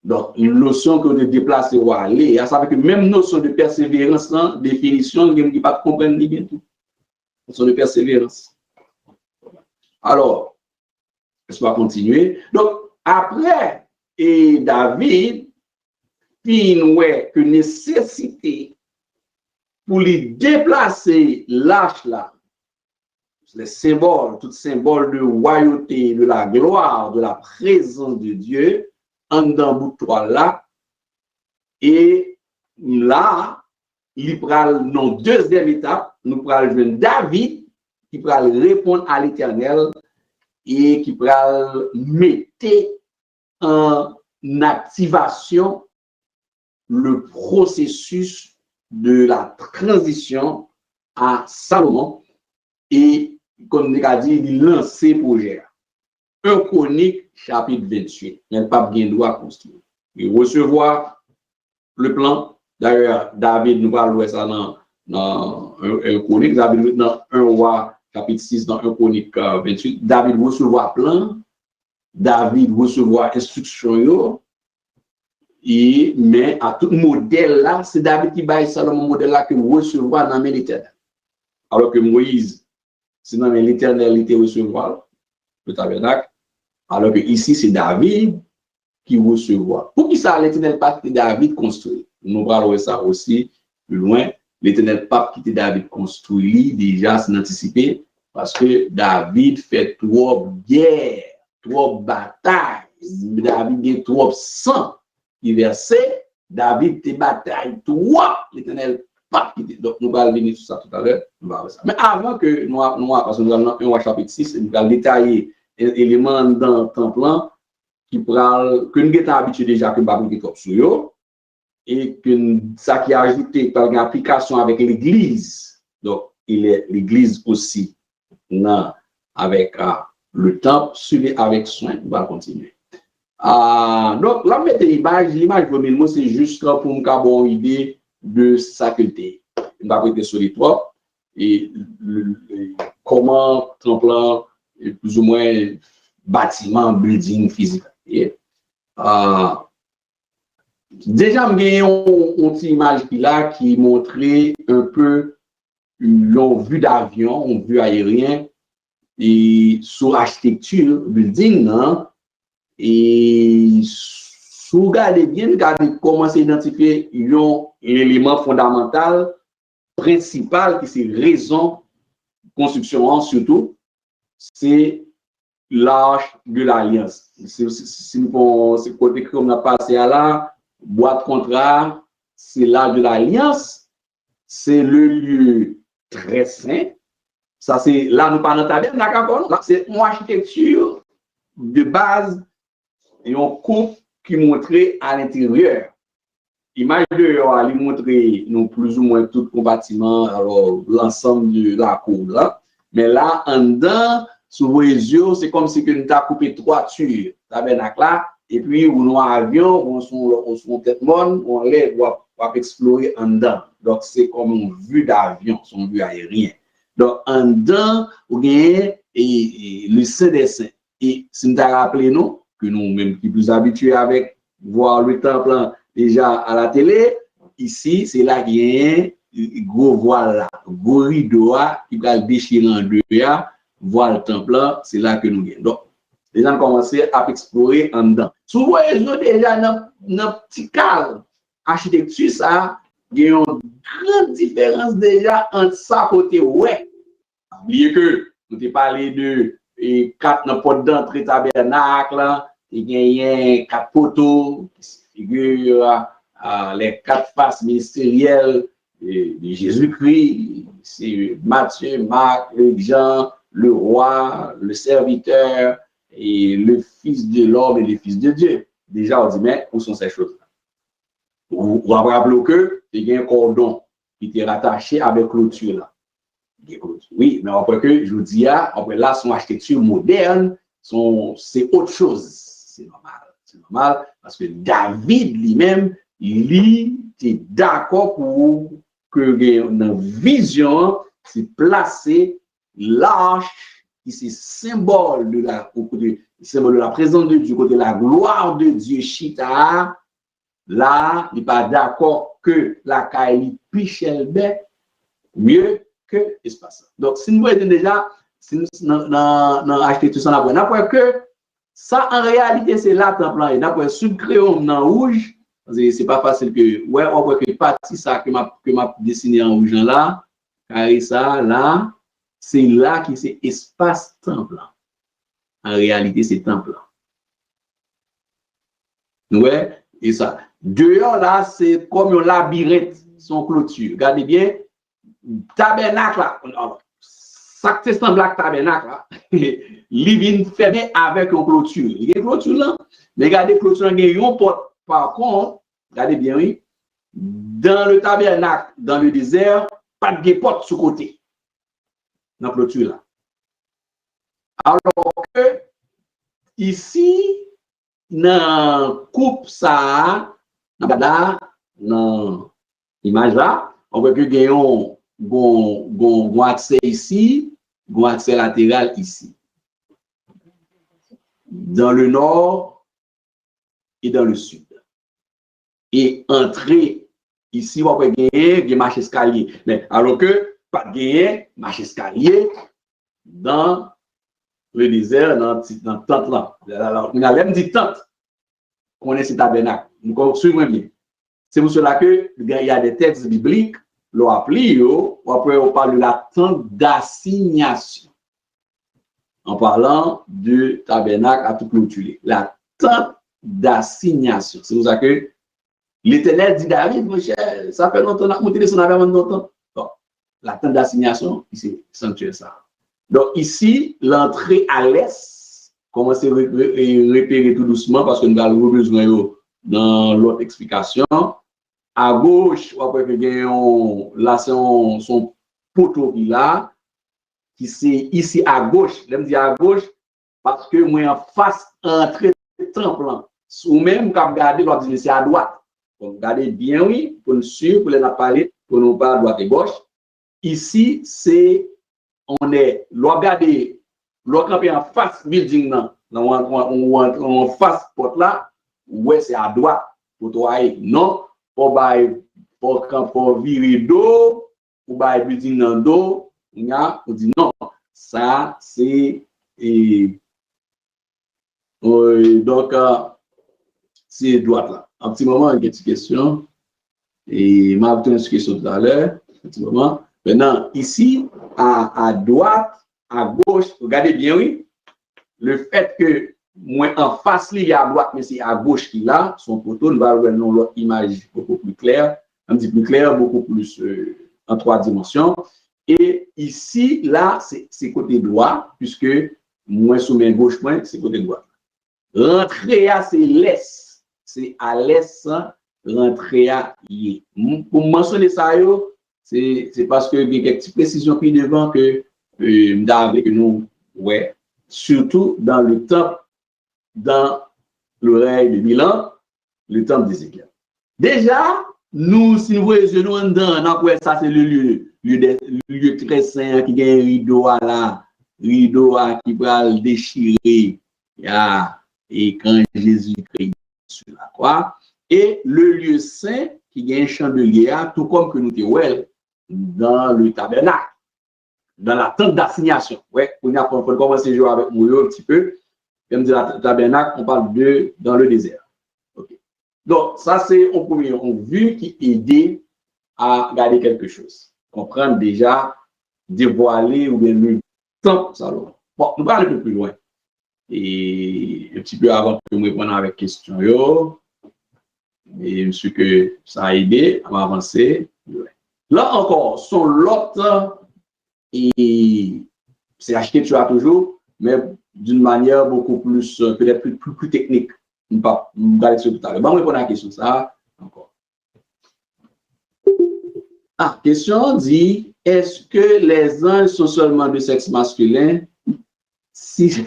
Donc, une notion que de déplacer ou aller, ça veut dire que même notion de persévérance, définition, il n'y a pas de comprendre bien tout. Notion de persévérance. Alors, je vais continuer. Donc, après, et David, puis que nécessité pour lui déplacer l'arche là, les symboles, tout symbole de royauté, de la gloire, de la présence de Dieu, en dans bout là, et là, il prend dans deuxième étape, nous prenons David qui va répondre à l'Éternel et qui va mettre en activation le processus de la transition à Salomon et, comme on a dit, il lance le projet. 1 Chronique, chapitre 28. Il n'y a pas bien droit à construire. Il recevoir le plan. D'ailleurs, David nous parle de ça dans 1 Chronique. David, dans 1 Roi, chapitre 6, dans 1 Chronique 28. David recevoir plan. David recevoir instruction. Mais à tout modèle là, c'est David qui baille Salomon modèle là que recevoir dans l'Éternel. Alors que Moïse, c'est dans l'Éternel, il était recevoir le tabernacle. Alors que ici, c'est David qui recevoir. Pour qui ça, l'Éternel pas que David construit? Nous parlons de ça aussi plus loin. L'Éternel pas qui David construit, déjà, c'est anticipé, parce que David fait trop guerre, trop bataille. David a trop sang. Il versait, David te bataille trop. L'Éternel pas qui donc nous allons venir sur ça tout à l'heure. Mais avant que nous parce que nous allons dans 1 chapitre 6, nous allons détailler éléments dans le temple que nous sommes habitués déjà que nous avons sur et que ça qui a ajouté par une application avec l'église. Donc, il est l'église aussi avec le temple, suivi avec soin. On va continuer. Donc, là, l'image de c'est juste pour nous avoir une idée de sa qualité. On va prêter sur les trois et comment temple plus ou moins bâtiment, building physique. Déjà, j'ai une image là qui montrait un peu une vue d'avion, une vue aérienne et sur l'architecture building, non? Et si vous regardez bien, regardez comment c'est identifié un élément fondamental, principal, qui c'est raison de construction, surtout, c'est l'arche de l'alliance. C'est côté que on a passé à là, boîte contrat, c'est l'arche de l'alliance, c'est le lieu très saint. Ça, c'est là, nous parlons de tabernacle, c'est une architecture de base et on coupe qui montrait à l'intérieur. Image de il montrait nous plus ou moins tout le bâtiment, alors l'ensemble de la cour là. Mais là, en dedans, sous vos yeux, c'est comme si nous avons coupé 3 tours, tabernacle là, et puis on a un avion, on son tête monde, on les doit explorer en dedans. Donc c'est comme une vue d'avion, son vue aérien. Donc en dedans, on gagne et le Saint des Saints. Et si nous avons rappelé nous, que nous-mêmes qui plus habitués avec voir le temple déjà à la télé, ici, c'est là qu'il y a un gros voile là, gros rideau qui va le déchirer en deux, voir le temple là, c'est là que nous gagnons. Donc, les gens commencent à explorer en dedans. Souvent, ils ont déjà dans petit cadre architecture, ça, il y a une grande différence déjà entre ça côté ouais. Oubliez que nous avons parlé de 4 portes d'entrée tabernacle, il y a 4 poteaux qui figurent les 4 faces ministérielles de Jésus-Christ. C'est Matthieu, Marc, Jean, le roi, le serviteur et le fils de l'homme et le fils de Dieu. Déjà, on dit, mais où sont ces choses-là? Vous vous rappelez que il y a un cordon qui était rattaché avec clôture là. Oui, mais après que je vous dis, après là, son architecture moderne, c'est autre chose. C'est normal, parce que David lui-même, il était d'accord pour que dans vision, c'est placer l'arche qui c'est symbole de la présence de Dieu, côté de la gloire de Dieu, Chita. Là, il n'est pas d'accord que la Kaili Pichelbe mieux que l'espace. Donc, si nous voyons déjà, si nous dans l'architecture, ça n'a que ça, en réalité, c'est là, temple. Et d'après, sous le crayon en rouge, c'est pas facile que, ouais, on voit que partie ça que m'a dessiné en rouge là, car ça, là, c'est là qui c'est espace temple. En réalité, c'est temple. Ouais, et ça. Dehors, là, c'est comme un labyrinthe, son clôture. Regardez bien, tabernacle là, ça c'est semblable tabernacle là, il vient fermé avec une clôture. Il y a une clôture là, mais regardez clôture il y a une porte. Par contre, regardez bien oui, dans le tabernacle, dans le désert, pas de porte sous côté. Dans la clôture là. Alors que ici, dans coupe ça, dans l'image là, on voit que gagnons accès ici, gon accès latéral ici. Dans le nord et dans le sud. Et entrer ici, on peut gagner marche escalier. Mais alors que pas gagner marche escalier dans le désert, dans la tente là. On a même dit tente. On est ce tabernacle. Nous suivons bien. C'est pour cela qu'il y a des textes bibliques, l'on appelle, après on parle de la tente d'assignation. En parlant du tabernacle à tout clôturer. La tente d'assignation. C'est pour ça que l'Éternel dit David, mon cher, ça fait longtemps qu'on a monté son affaire longtemps. Donc, la tente d'assignation, c'est sanctuaire ça. Donc ici, l'entrée à l'est, commencez à repérer tout doucement parce que nous avons besoin dans l'autre explication. À gauche, on peut voir là, c'est son poteau qui là, qui c'est ici à gauche. Je me dis à gauche parce que moi en face, entrée tremblant. Ou même quand vous regardez, l'autre dit c'est à droite. Donc, regardez bien, oui, pour nous suivre, pour les parler, pour nous pas à droite et gauche. Ici, c'est, on est, regardez, l'autre en face building, en face porte là, ouais, c'est à droite, pour toi, non, pour virer d'eau, pour building dans d'eau, on dit non, ça, c'est, donc, c'est droite là. Un petit moment, une petite question. Et m'a obtenu une question tout à l'heure. Un petit moment. Maintenant, ici, à droite, à gauche, regardez bien, oui. Le fait que moi en face, il y a à droite, mais c'est à gauche qu'il a, son poteau, nous allons voir l'autre image beaucoup plus claire, un petit peu plus clair, beaucoup plus en 3 dimensions. Et ici, là, c'est côté droit, puisque moi, sous main gauche, c'est côté droit. Rentrer à c'est l'est. C'est à l'est, rentrer à y. Pour mentionner ça, c'est parce que il y a quelques petites précisions qui devant que nous, ouais, surtout dans le temple, dans l'oreille de Milan, le temple d'Ézéchiel. Déjà, nous, si nous voyons nous dedans, ça c'est le lieu très saint qui a un rideau là, rideau qui va le déchirer, et quand Jésus-Christ sur la croix, et le lieu saint qui a un chandelier, tout comme que nous disons dans le tabernacle, dans la tente d'assignation. Ouais, on a commencé à jouer avec moi un petit peu. Comme dit la tabernacle, on parle de dans le désert. Okay. Donc, ça, c'est un premier vue qui aide à garder quelque chose. Comprendre déjà, dévoiler ou bien le temps, ça. Bon, nous allons un peu plus loin. Et un petit peu avant que je réponde avec question, et je suis que ça a aidé à avancer. Là encore, son lot, et c'est acheté tu as toujours, mais d'une manière beaucoup plus, peut-être plus technique. On va regarder ça tout à l'heure. Bon, on répond à la question, ça encore. Ah, question dit, est-ce que les anges sont seulement de sexe masculin? Si,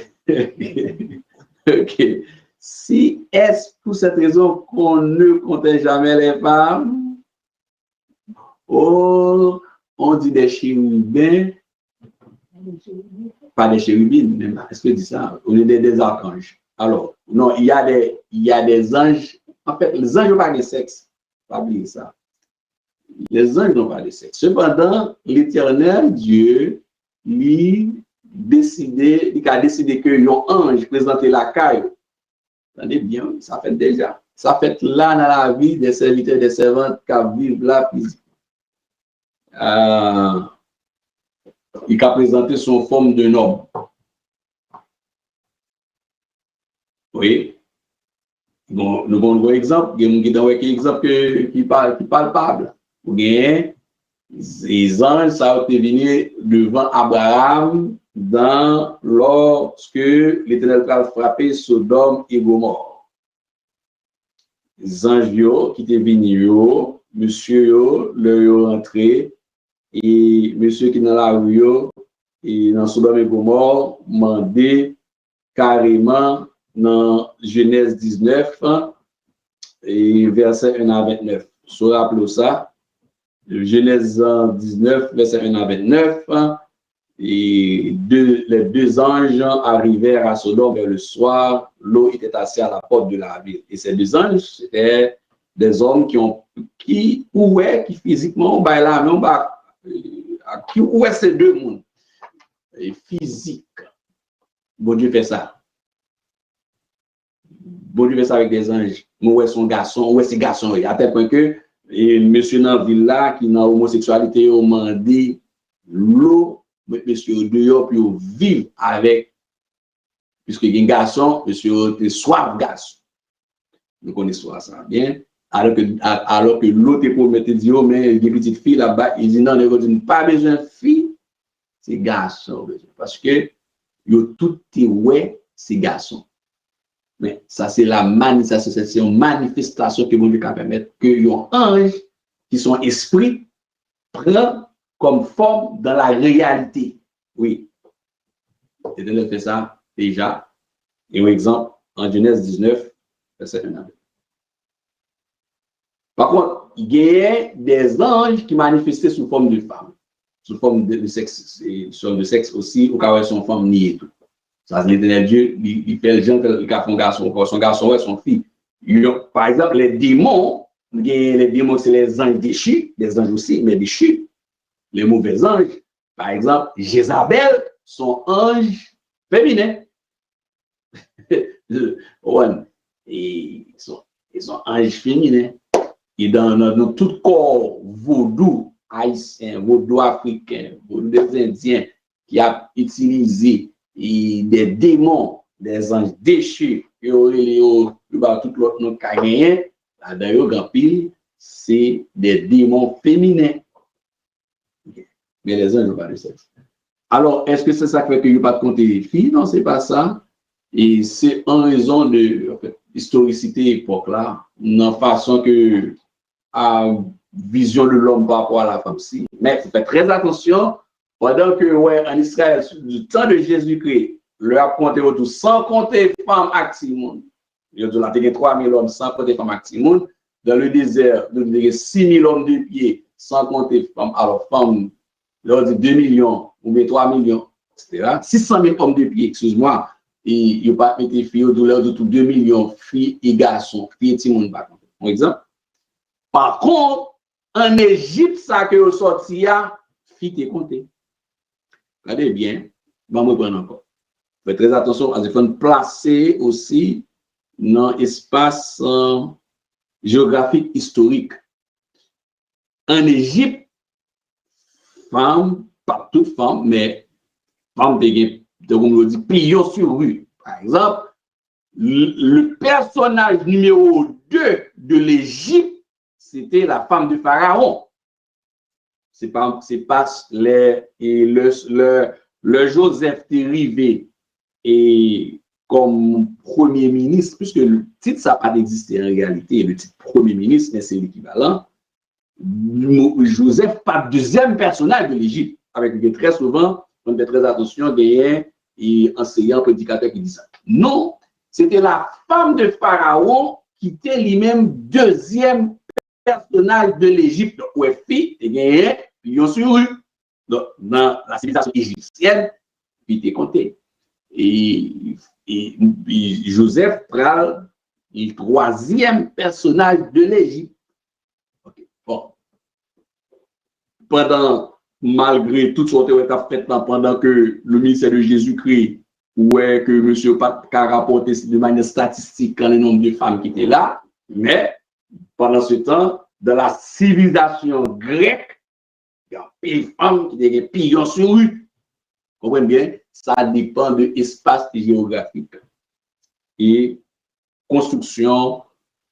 okay. Si est-ce pour cette raison qu'on ne comptait jamais les femmes? Oh, on dit des chérubins. Pas des chérubines, est-ce que je dis ça? On est des archanges. Alors, non, il y a des anges. En fait, les anges n'ont pas de sexe. Pas oublier ça. Les anges n'ont pas de sexe. Cependant, l'Éternel Dieu, il a décidé que un ange présentait la caille. Attendez bien, ça fait déjà. Ça fait là dans la vie des serviteurs et des servantes qui vivent là physiquement. Il a présenté son forme d'un homme. Oui. Bon, nous avons un exemple. Il y a un exemple qui est palpable. Les anges, ça a été venu devant Abraham lorsque l'Éternel a frappé Sodome et Gomorrhe. Les anges qui étaient venus, monsieur, leur entré et monsieur qui est dans la rue, et dans Sodome et Gomorrhe, mandé carrément dans Genèse 19, et verset 1 à 29. So rappelez ça, Genèse 19, verset 1 à 29, et les deux anges arrivèrent à Sodome vers le soir, l'eau était assise à la porte de la ville. Et ces deux anges, c'était des hommes qui physiquement, qui ouaient ces deux mondes. Et physique. Bon Dieu fait ça. Bon Dieu fait ça avec des anges. Oué son garçon, oué ses garçons. À tel point que, et monsieur dans la ville là, qui dans l'homosexualité, on m'a dit l'eau, monsieur dehors, puis vivre avec, puisque il y a un garçon, monsieur est soif garçon. Nous connaissons ça bien. Alors que l'autre pour mettre dit, oh, mais des petites filles là-bas, il dit non, il pas besoin de filles, c'est garçons. Parce que yo tout est ouais, c'est garçons. Mais ça, c'est c'est une manifestation que mon Dieu peut permettre que les anges qui sont esprits prennent comme forme dans la réalité. Oui. Et de fait ça déjà. Et un exemple, en Genèse 19, verset 1. Par contre, il y a des anges qui manifestaient sous forme de femme, sous forme de sexe, aussi, au cas où elles sont femmes niées et tout. Ça, c'est l'éternel Dieu, il fait le genre qu'il a son garçon et son fille. Par exemple, les démons, c'est les anges déchus, les anges aussi, mais déchus. Les mauvais anges, par exemple, Jézabel, son ange féminin. Ils sont anges féminins. Et dans tout corps vaudou haïtien, vaudou africain, vaudou des Indiens qui a utilisé des démons, des anges déchus, et tout l'autre nom carien, d'ailleurs, grand pile, c'est des démons féminins. Mais les anges n'ont pas de sexe. Alors, est-ce que c'est ça qui fait qu'il n'y a pas de compter les filles? Non, c'est pas ça. Et c'est en raison de l'historicité époque là, dans la façon que à vision de l'homme par rapport à la femme si. Mais il faut faire très attention, pendant que en Israël, du temps de Jésus-Christ, leur a compté autour sans compter femmes actives. Il y a 3000 hommes sans compter femmes actives. Dans le désert, il y a 6000 hommes de pied sans compter femmes. Alors, femmes, là, on dit 2 millions ou 3 millions, etc. 600 000 hommes de pied, excuse-moi. Et il n'y a pas de filles au douleur de tout 2 millions, filles et garçons, filles et timons. Par exemple. Par contre, en Égypte, ça que vous sorti, filles est compté. Regardez bien, je vais prendre encore. Faites très attention à ce qu'on placer aussi dans l'espace géographique historique. En Égypte, femmes, pas toutes femmes, mais femmes comme on dit, pillon sur rue. Par exemple, le personnage numéro 2 de l'Égypte, c'était la femme de Pharaon. C'est pas le Joseph dérivé et comme premier ministre, puisque le titre ça n'a pas existé en réalité, le titre premier ministre, mais c'est l'équivalent. Joseph, pas deuxième personnage de l'Égypte, avec très souvent, on fait très attention, des enseignants, prédicateurs qui disent ça. Non, c'était la femme de Pharaon qui était lui-même deuxième personnage de l'Égypte, où est fille, et gagné, puis on sur rue. Dans la civilisation égyptienne, puis il était compté. Et Joseph prend le troisième personnage de l'Égypte. Okay. Bon. Malgré tout ce qu'on a fait pendant que le ministère de Jésus-Christ, ouais, que M. Pat a rapporté de manière statistique le nombre de femmes qui étaient là, mais pendant ce temps, dans la civilisation grecque, il y a des femmes qui étaient pillons sur rue. Vous comprenez bien? Ça dépend de l'espace géographique et construction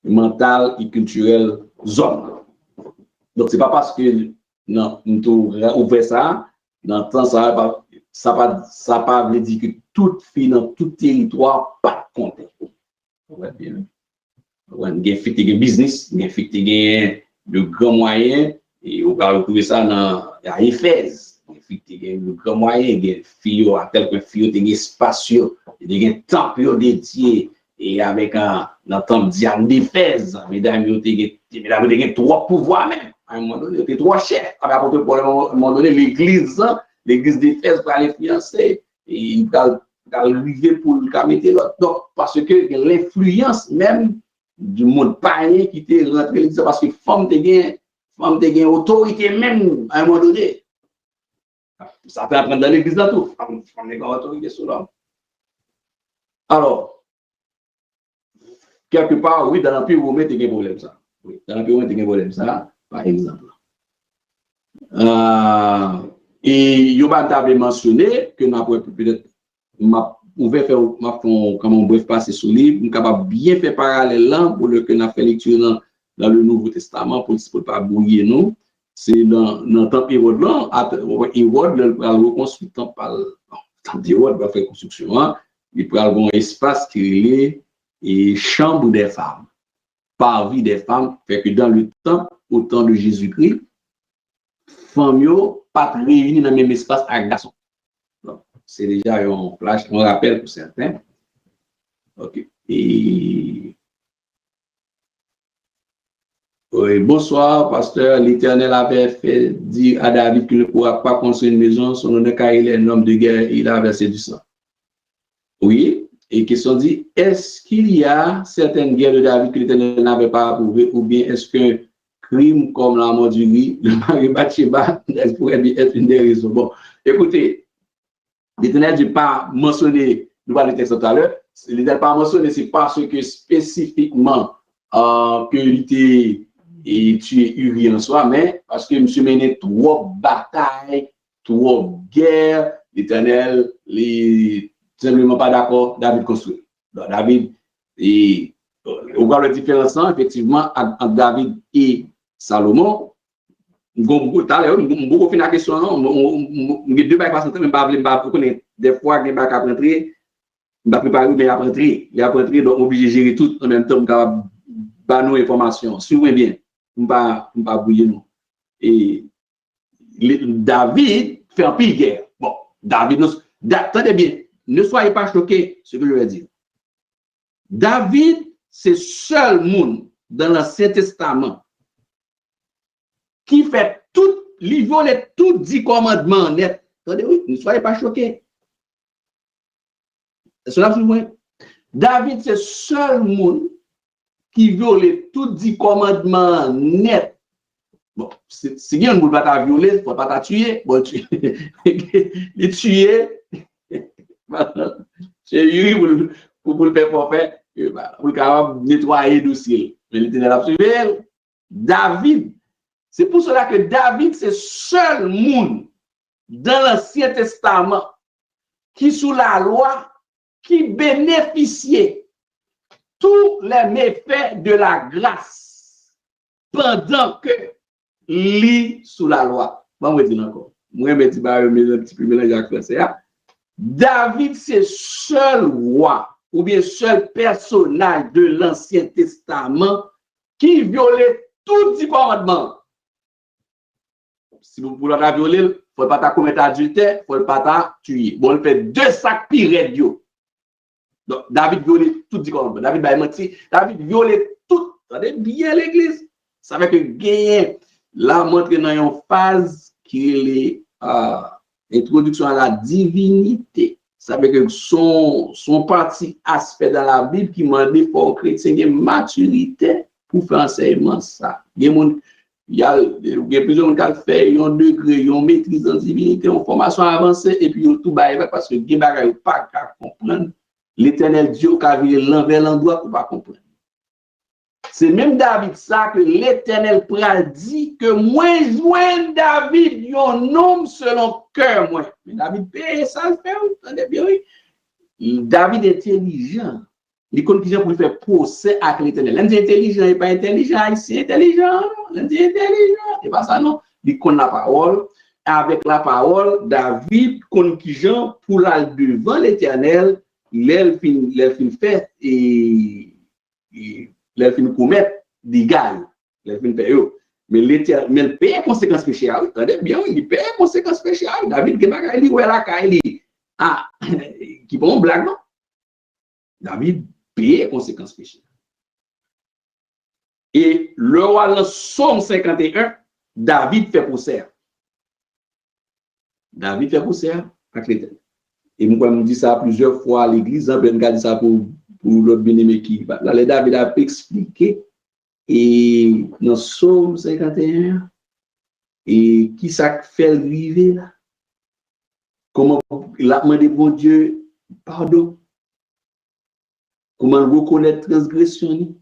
mentale et culturelle zone. Donc, ce n'est pas parce que non, nous avons ouvert ça, dans le temps, ça pas veut dire que toute fille dans tout territoire pas compter. Vous voyez bien? Il y a des business, il y a de grands moyens, Et on va retrouver ça à Éphèse. Il y a un grand moyen, il y a des filles, à tel que filles, il y a des spatiaux, il y a des temples dédiés, et avec un temple Diane d'Éphèse, mesdames, il y a trois pouvoirs même. À un moment donné, il y a trois chefs. À un moment donné, l'église d'Éphèse va l'influencer, et il va arriver pour le mettre l'autre. Donc, parce que l'influence même du monde païen qui était rentré, parce que femme de gain autorité même à un moment donné. Ça peut apprendre dans l'église dans tout. Femme de gain autorité sur l'homme. Alors, quelque part, oui, dans l'Empire romain, il y a un problème ça. Oui, dans l'Empire romain, il y a un problème ça, par exemple. Et Yoban t'avait mentionné que peut-être m'a ouvert faire comment on bref passer sur le livre, capable bien faire parallèle là pour le que n'a fait lecture dans le Nouveau Testament pour ne pas brouiller nous. C'est dans le temps Hérode là, Hérode va reconstruire le temps d'Hérode va faire construction, il prend un espace qui est et chambre des femmes, parvis des femmes, fait que dans le temps, au temps de Jésus-Christ, femmes yo pas réunies dans le même espace avec garçons. C'est déjà un flash, un rappel pour certains. Ok. Et oui, bonsoir, pasteur. L'Éternel avait fait dire à David qu'il ne pourra pas construire une maison, son honneur car il est un homme de guerre, il a versé du sang. Oui, et question dit, est-ce qu'il y a certaines guerres de David que l'Éternel n'avait pas approuvées, ou bien est-ce qu'un crime comme la mort du riz, le mari Bathsheba, pourrait bien être une des raisons? Bon, écoutez, l'Éternel n'a pas mentionné, nous parlons du texte tout à l'heure, l'Éternel n'a pas mentionné, c'est parce que spécifiquement que l'ité et tuer Uri en soi, mais parce que monsieur mené trop batailles, trop guerres, l'Éternel n'est simplement pas d'accord, David construit. Donc, David, et on voit la différence effectivement entre David et Salomon. Beaucoup fin la question, on deux bacs pas mais pas connaître des fois que bacs à rentrer, pas préparer mais à rentrer, il a rentrer donc obligé de gérer tout en même temps capable ba nos informations, suivez bien, on pas brouiller nous. Et David fait un pile guerre. Bon, David attendez bien, ne soyez pas choqués ce que je vais dire. David, c'est seul monde dans l'Ancien Testament qui fait tout, il viole tout 10 commandements net. Attendez, oui, ne soyez pas choqués. David, c'est seul monde qui viole tout 10 commandements net. Bon, si bien ne pas ta violer, faut pas ta tuer, bon tu les tuer. C'est Yuri pour le faire forfait, pour le nettoyer le dossier. Mais l'Éternel a suivi. David, c'est pour cela que David, c'est seul monde dans l'Ancien Testament qui, sous la loi, qui bénéficiait tous les méfaits de la grâce pendant que lit sous la loi. Bon, je dis encore. Moi, je dis un petit peu mélange avec français. David, c'est seul roi ou bien seul personnage de l'Ancien Testament qui violait tous les commandements. Si vous voulez la violer, il ne faut pas commettre adultère, il ne faut pas tuer. Bon, il fait 2 sacs pires. Donc, David violait tout les commandements. David va mentir. David violait tout. Regardez bien l'église. Ça fait que gagner là, montre dans une phase qui est introduction à la divinité. Ça veut dire que son parti aspect dans la Bible qui m'a dit pour chrétien une maturité pour faire enseignement ça. Il y a plusieurs gens qui fait un degré, une maîtrise en divinité, une formation avancée et puis tout bail parce que il ne pas comprendre l'Éternel Dieu qui a vu l'envers l'endroit pour pas comprendre. C'est même David ça que l'Éternel pral dit que moi joins David un homme selon cœur moi. Mais David paye ça le fait, entendez bien oui. David est intelligent. Il est intelligent pour faire procès avec l'Éternel. L'un dit intelligent et pas intelligent, c'est intelligent. L'un dit intelligent, et pas ça non. Il connaît la parole. Avec la parole, David intelligent pour aller devant l'Éternel, l'elfin fait et l'elfin commettre des gars, l'elfin fait eux. Mais le paye conséquences péché. Attendez bien, il paye conséquences péché. David, qui est dit, où est la caille? Ah, qui bon blague, non? David paye conséquences péché. Et le roi, dans Somme 51, David fait procès. David fait procès avec l'Éternel. Et moi, je dis ça plusieurs fois à l'église, je regarde ça pour l'autre bien-aimé qui. Là, David a expliqué. Et dans Somme 51, et qui ça fait arriver là? Comment il a demandé bon Dieu pardon? Comment reconnaître transgression?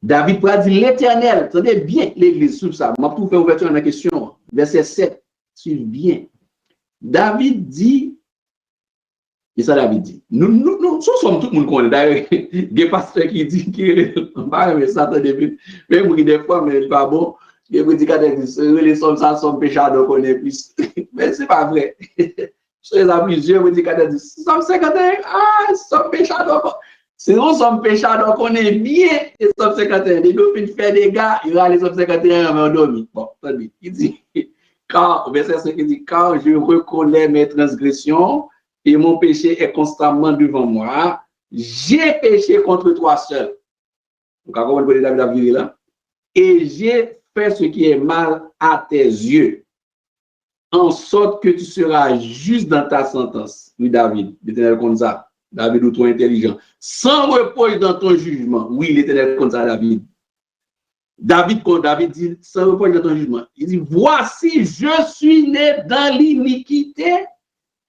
David pourra dire l'Éternel, attendez bien l'église sur ça. Je vais faire ouverture à la question, verset 7, suivez bien. David dit, et ça David dit, nous sommes tout le monde connaît. D'ailleurs, il y a des pasteurs qui disent que mais ça depuis, même des fois, mais pas bon. Il y a des qui les sommes ça sont pécheurs donc on est plus. Mais c'est pas vrai. Je les a plusieurs qui disent somme 51, somme pécheurs donc. Si nous sommes pécheurs donc on est bien et somme 51. Les deux finissent faire des gars, il va aller somme 51 mais on dormit. Bon, attendez, il dit quand verset 5 il dit quand je reconnais mes transgressions et mon péché est constamment devant moi, j'ai péché contre toi seul. Donc, comment on peut David a viré là? Et j'ai fait ce qui est mal à tes yeux, en sorte que tu seras juste dans ta sentence. Oui, David, l'Éternel comme ça. David ou toi intelligent. Sans reproche dans ton jugement. Oui, l'Éternel comme ça, David. David dit, sans reproche dans ton jugement. Il dit, voici, je suis né dans l'iniquité.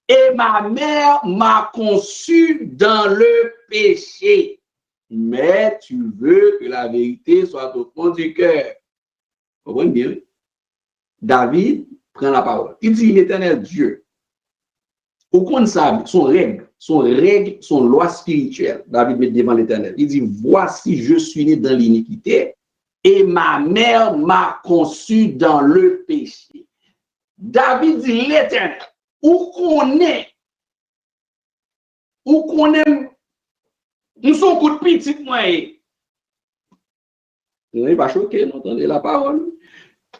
Et ma mère m'a conçu dans le péché. Mais tu veux que la vérité soit au fond du cœur. Vous comprenez bien? David prend la parole. Il dit l'Éternel Dieu. Au compte ça, son règle, son loi spirituelle. David met devant l'Éternel. Il dit, voici, je suis né dans l'iniquité et ma mère m'a conçu dans le péché. David dit l'Éternel. Où qu'on est, nous sommes coup de petit moyen. Vous n'êtes pas choqué, vous entendez la parole.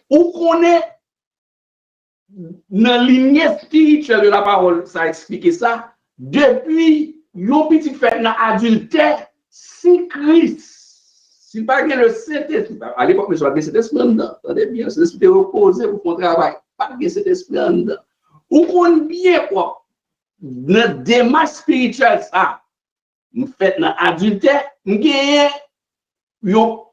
Où qu'on est, dans lignée spirituelle de la parole, ça explique ça. Depuis, yon petit fait dans adultère, si Christ, s'il pas bien le Saint-Esprit, à l'époque, mais soit cet esprit dedans, attendez bien, cet esprit est reposé pour qu'on travaille, pas bien cet esprit dedans. Ou qu'on bien quoi, dans démarche spirituelle, ça, nous fait dans adultère, nous gagnons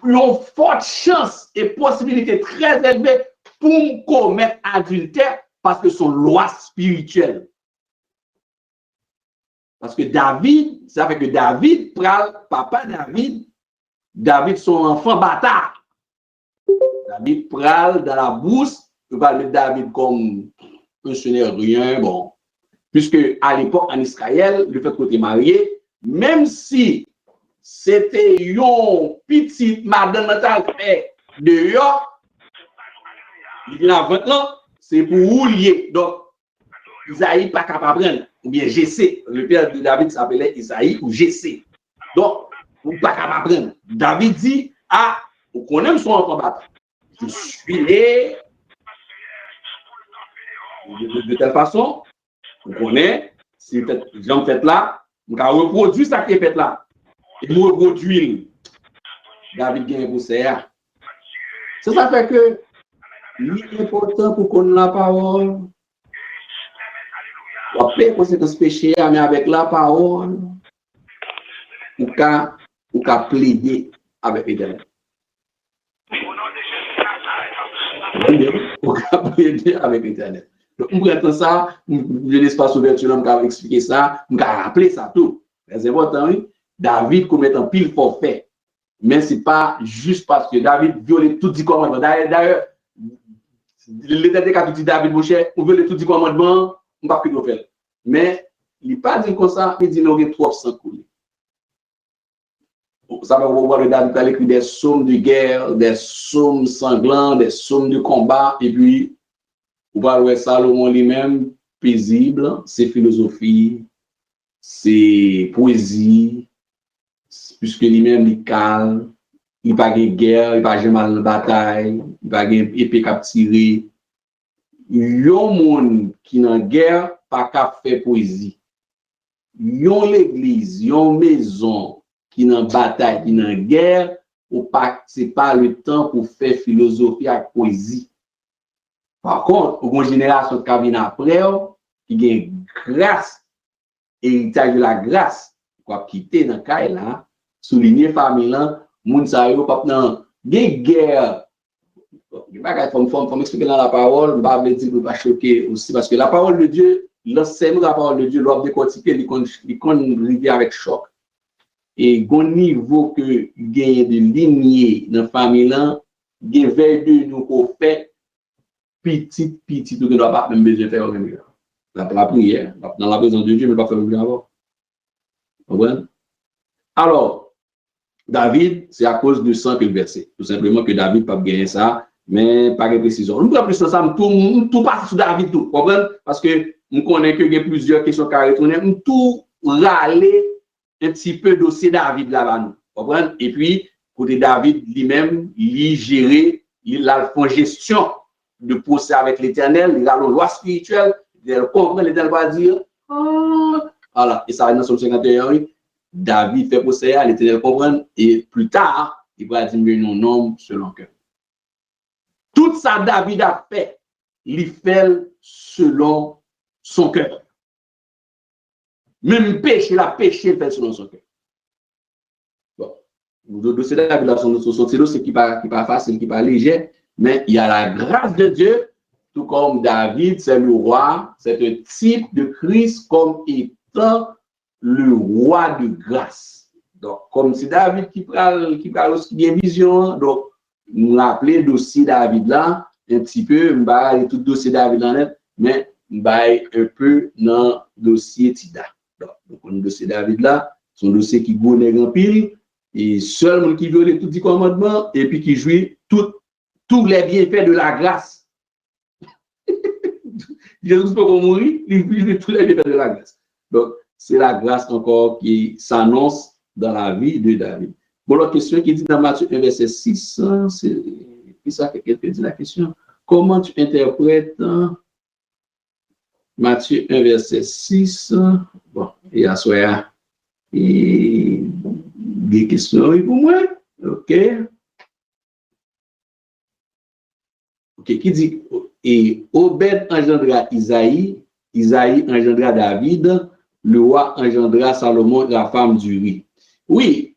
une forte chance et possibilité très élevée pour commettre adultère parce que son loi spirituelle. Parce que David, ça fait que David, papa David son enfant bâtard. David pral dans la bourse, on va mettre David comme ce n'est rien, bon. Puisque à l'époque en Israël, le fait qu'on était marié, même si c'était une petite madame dehors, il a 20 ans, c'est pour oublier. Donc, Isaïe pas capable de prendre, ou bien Jessé. Le père de David s'appelait Isaïe ou Jessé. Donc, vous pas capable de prendre. David dit, vous connaissez son enfant bâtard. Je suis né de telle façon, vous connaissez, si j'en fais là, vous avez reproduit ça qui est fait là. Et vous reproduisez. David gagne pour ça. Ça fait que l'important pour qu'on ait la parole, on peut conséquence péché, mais avec la parole, ou qu'à plaider avec l'Éternel. Ou qu'à plaider avec l'Éternel. Donc, on prend ça, j'ai l'espace ouvert, je vais expliquer ça, je vais rappeler ça tout. C'est important, oui. David commet un pile forfait. Mais ce n'est pas juste parce que David viole tout 10 commandements. D'ailleurs, l'Éternel a dit David, mon cher, on viole tout 10 commandements, on ne va pas plus faire. Mais il n'est pas dit comme ça, il dit qu'il y a trop sans couler. Ça va voir que David a écrit des psaumes de guerre, des psaumes sanglants, des psaumes de combat, et puis on va voir Salomon lui-même, paisible, c'est philosophie, c'est poésie, puisque lui-même il calme, il n'y a pas de guerre, il n'y a pas de mal de bataille, il n'y a pas d'épée qui a tiré. Yon moun qui dans guerre, pas qu'à faire poésie. Yon l'église, yon maison qui dans bataille, qui dans guerre, ou pas, c'est pas le temps pour faire philosophie avec poésie. Par contre, une génération qui vient après, qui a grâce, héritage de la grâce, quoi quitter dans le cas là, souligner famille là, moun sa yo pas dans guerre. Il faut m'expliquer dans la parole, je ne vais pas dire que pas choquer aussi, parce que la parole de Dieu, l'enseignement de la parole de Dieu, l'ordre décortiqué, il arrive avec choc. Et au niveau que gagne de lignée dans la famille là, il y a de nous qu'on fait petit, tout ne doit pas même besoin de faire la prière, dans la présence de Dieu, mais pas faire le prière avant. Alors, David, c'est à cause de sang qu'il versait. Tout simplement que David n'a pas gagné ça, mais pas de précision. Nous prenons plus ça, tout passe sur David, tout. Parce que nous connaissons qu'il y a plusieurs questions qui retournent. Tout râler un petit peu dossier David là-bas. Et puis, côté David lui-même, il gérait, il a fait gestion de procès avec l'Éternel, il a la loi spirituelle, il comprend, l'Éternel va dire, voilà, et ça va dans Somme 51, David fait procès à l'Éternel comprend, et plus tard, il va dire, mais non, non, selon cœur. Tout ça, David a fait, il fait selon son cœur. Même péché, il a péché, il fait selon son cœur. Bon, le dossier de David, c'est qui pas facile, qui pas léger, mais il y a la grâce de Dieu, tout comme David, c'est le roi, c'est un type de Christ comme étant le roi de grâce. Donc, comme c'est David qui parle aussi bien vision, donc, nous rappelons le dossier David là, un petit peu, tout le dossier David là, mais un peu dans le dossier Tida. Donc, le dossier David là, son dossier qui goûte en pile, et seul qui viole tous les commandements, et puis qui jouit tous les bienfaits de la grâce. Jésus peut mourir, il vit tous les bienfaits de la grâce. Donc, c'est la grâce encore qui s'annonce dans la vie de David. Bon, la question qui dit dans Matthieu 1, verset 6, c'est ça que quelqu'un dit la question. Comment tu interprètes Matthieu 1, verset 6? Bon, et à soi, et des questions pour moi. OK. OK, qui dit, et Obed engendra Isaïe, Isaïe engendra David, le roi engendra Salomon, la femme d'Uri. Oui,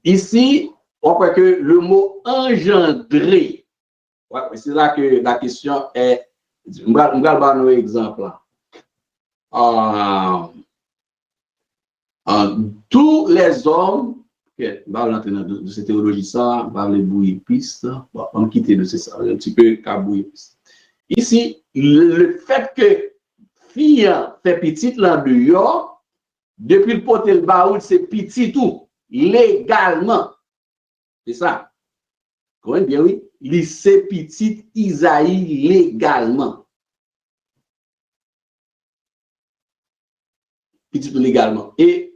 ici, on voit que le mot engendrer, ouais, c'est là que la question est, je vais donner un exemple. Tous les hommes, okay, on va rentrer dans cette théologie, ça, on va aller bouillir piste, bon, on va quitter de ça, un petit peu qu'à bouillir piste. Ici, le fait que fille fait petit là dehors, depuis le potel baoul, c'est petit tout. Légalement. C'est ça. Comment bien, oui? Lycée petit Isaïe légalement. Petit légalement. Et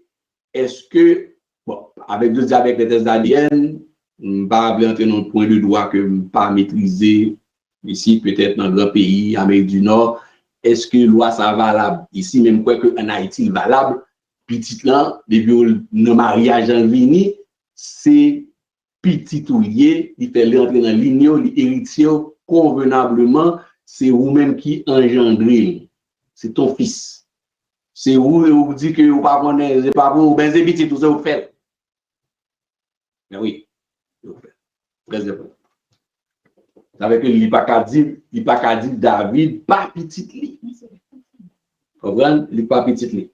est-ce que, bon, avec les tests d'ADN, je ne vais pas entrer dans le point de droit que je ne vais pas maîtriser ici, peut-être dans le grand pays, Amérique du Nord. Est-ce que loi ça valable ici, même quoi que en Haïti, valable? Petit là, depuis le mariage en vini, c'est petit ou lié, il fait rentrer dans l'union, l'héritier convenablement, c'est vous-même qui engendrez. C'est ton fils. C'est vous dites que vous ne connaissez pas vous, ben c'est petit, tout ça vous faites. Mais oui, vous faites. Très important. Ça veut dire qu'il n'y a pas qu'à dire David, pas petit li. Vous comprenez? Il n'est pas petit li.